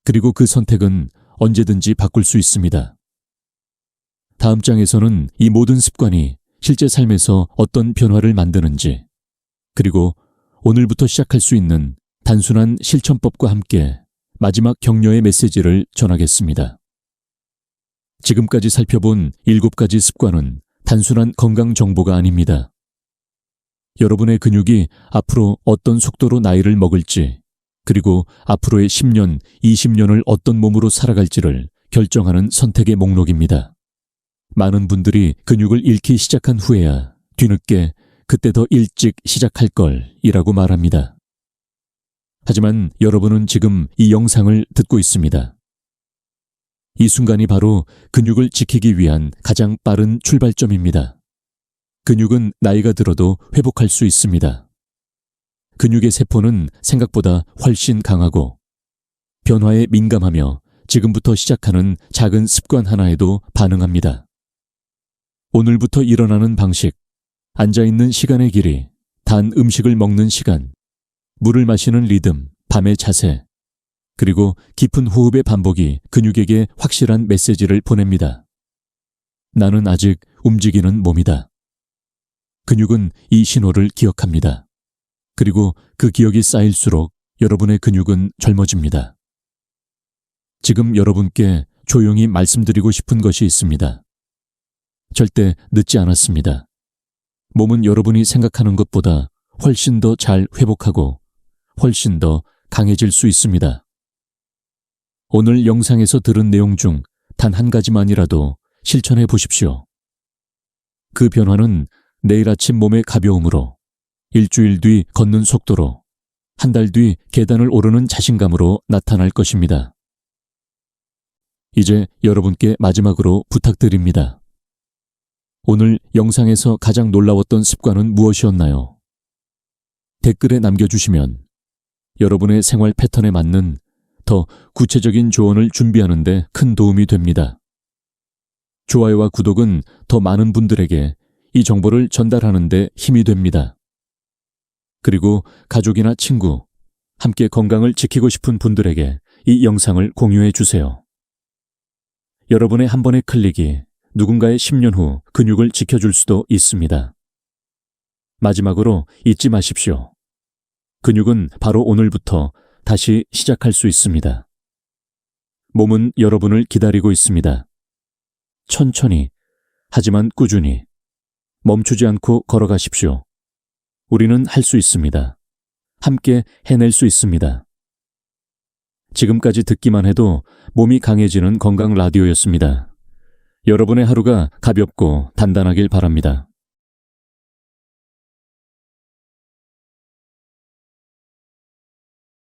[SPEAKER 1] 그리고 그 선택은 언제든지 바꿀 수 있습니다. 다음 장에서는 이 모든 습관이 실제 삶에서 어떤 변화를 만드는지, 그리고 오늘부터 시작할 수 있는 단순한 실천법과 함께 마지막 격려의 메시지를 전하겠습니다. 지금까지 살펴본 7가지 습관은 단순한 건강 정보가 아닙니다. 여러분의 근육이 앞으로 어떤 속도로 나이를 먹을지, 그리고 앞으로의 10년, 20년을 어떤 몸으로 살아갈지를 결정하는 선택의 목록입니다. 많은 분들이 근육을 잃기 시작한 후에야 뒤늦게 그때 더 일찍 시작할 걸 이라고 말합니다. 하지만 여러분은 지금 이 영상을 듣고 있습니다. 이 순간이 바로 근육을 지키기 위한 가장 빠른 출발점입니다. 근육은 나이가 들어도 회복할 수 있습니다. 근육의 세포는 생각보다 훨씬 강하고 변화에 민감하며 지금부터 시작하는 작은 습관 하나에도 반응합니다. 오늘부터 일어나는 방식, 앉아있는 시간의 길이, 단 음식을 먹는 시간, 물을 마시는 리듬, 밤의 자세, 그리고 깊은 호흡의 반복이 근육에게 확실한 메시지를 보냅니다. 나는 아직 움직이는 몸이다. 근육은 이 신호를 기억합니다. 그리고 그 기억이 쌓일수록 여러분의 근육은 젊어집니다. 지금 여러분께 조용히 말씀드리고 싶은 것이 있습니다. 절대 늦지 않았습니다. 몸은 여러분이 생각하는 것보다 훨씬 더 잘 회복하고 훨씬 더 강해질 수 있습니다. 오늘 영상에서 들은 내용 중 단 한 가지만이라도 실천해 보십시오. 그 변화는 내일 아침 몸의 가벼움으로, 일주일 뒤 걷는 속도로, 한 달 뒤 계단을 오르는 자신감으로 나타날 것입니다. 이제 여러분께 마지막으로 부탁드립니다. 오늘 영상에서 가장 놀라웠던 습관은 무엇이었나요? 댓글에 남겨주시면 여러분의 생활 패턴에 맞는 더 구체적인 조언을 준비하는 데 큰 도움이 됩니다. 좋아요와 구독은 더 많은 분들에게 이 정보를 전달하는 데 힘이 됩니다. 그리고 가족이나 친구, 함께 건강을 지키고 싶은 분들에게 이 영상을 공유해 주세요. 여러분의 한 번의 클릭이 누군가의 10년 후 근육을 지켜줄 수도 있습니다. 마지막으로 잊지 마십시오. 근육은 바로 오늘부터 다시 시작할 수 있습니다. 몸은 여러분을 기다리고 있습니다. 천천히, 하지만 꾸준히, 멈추지 않고 걸어가십시오. 우리는 할 수 있습니다. 함께 해낼 수 있습니다. 지금까지 듣기만 해도 몸이 강해지는 건강 라디오였습니다. 여러분의 하루가 가볍고 단단하길 바랍니다.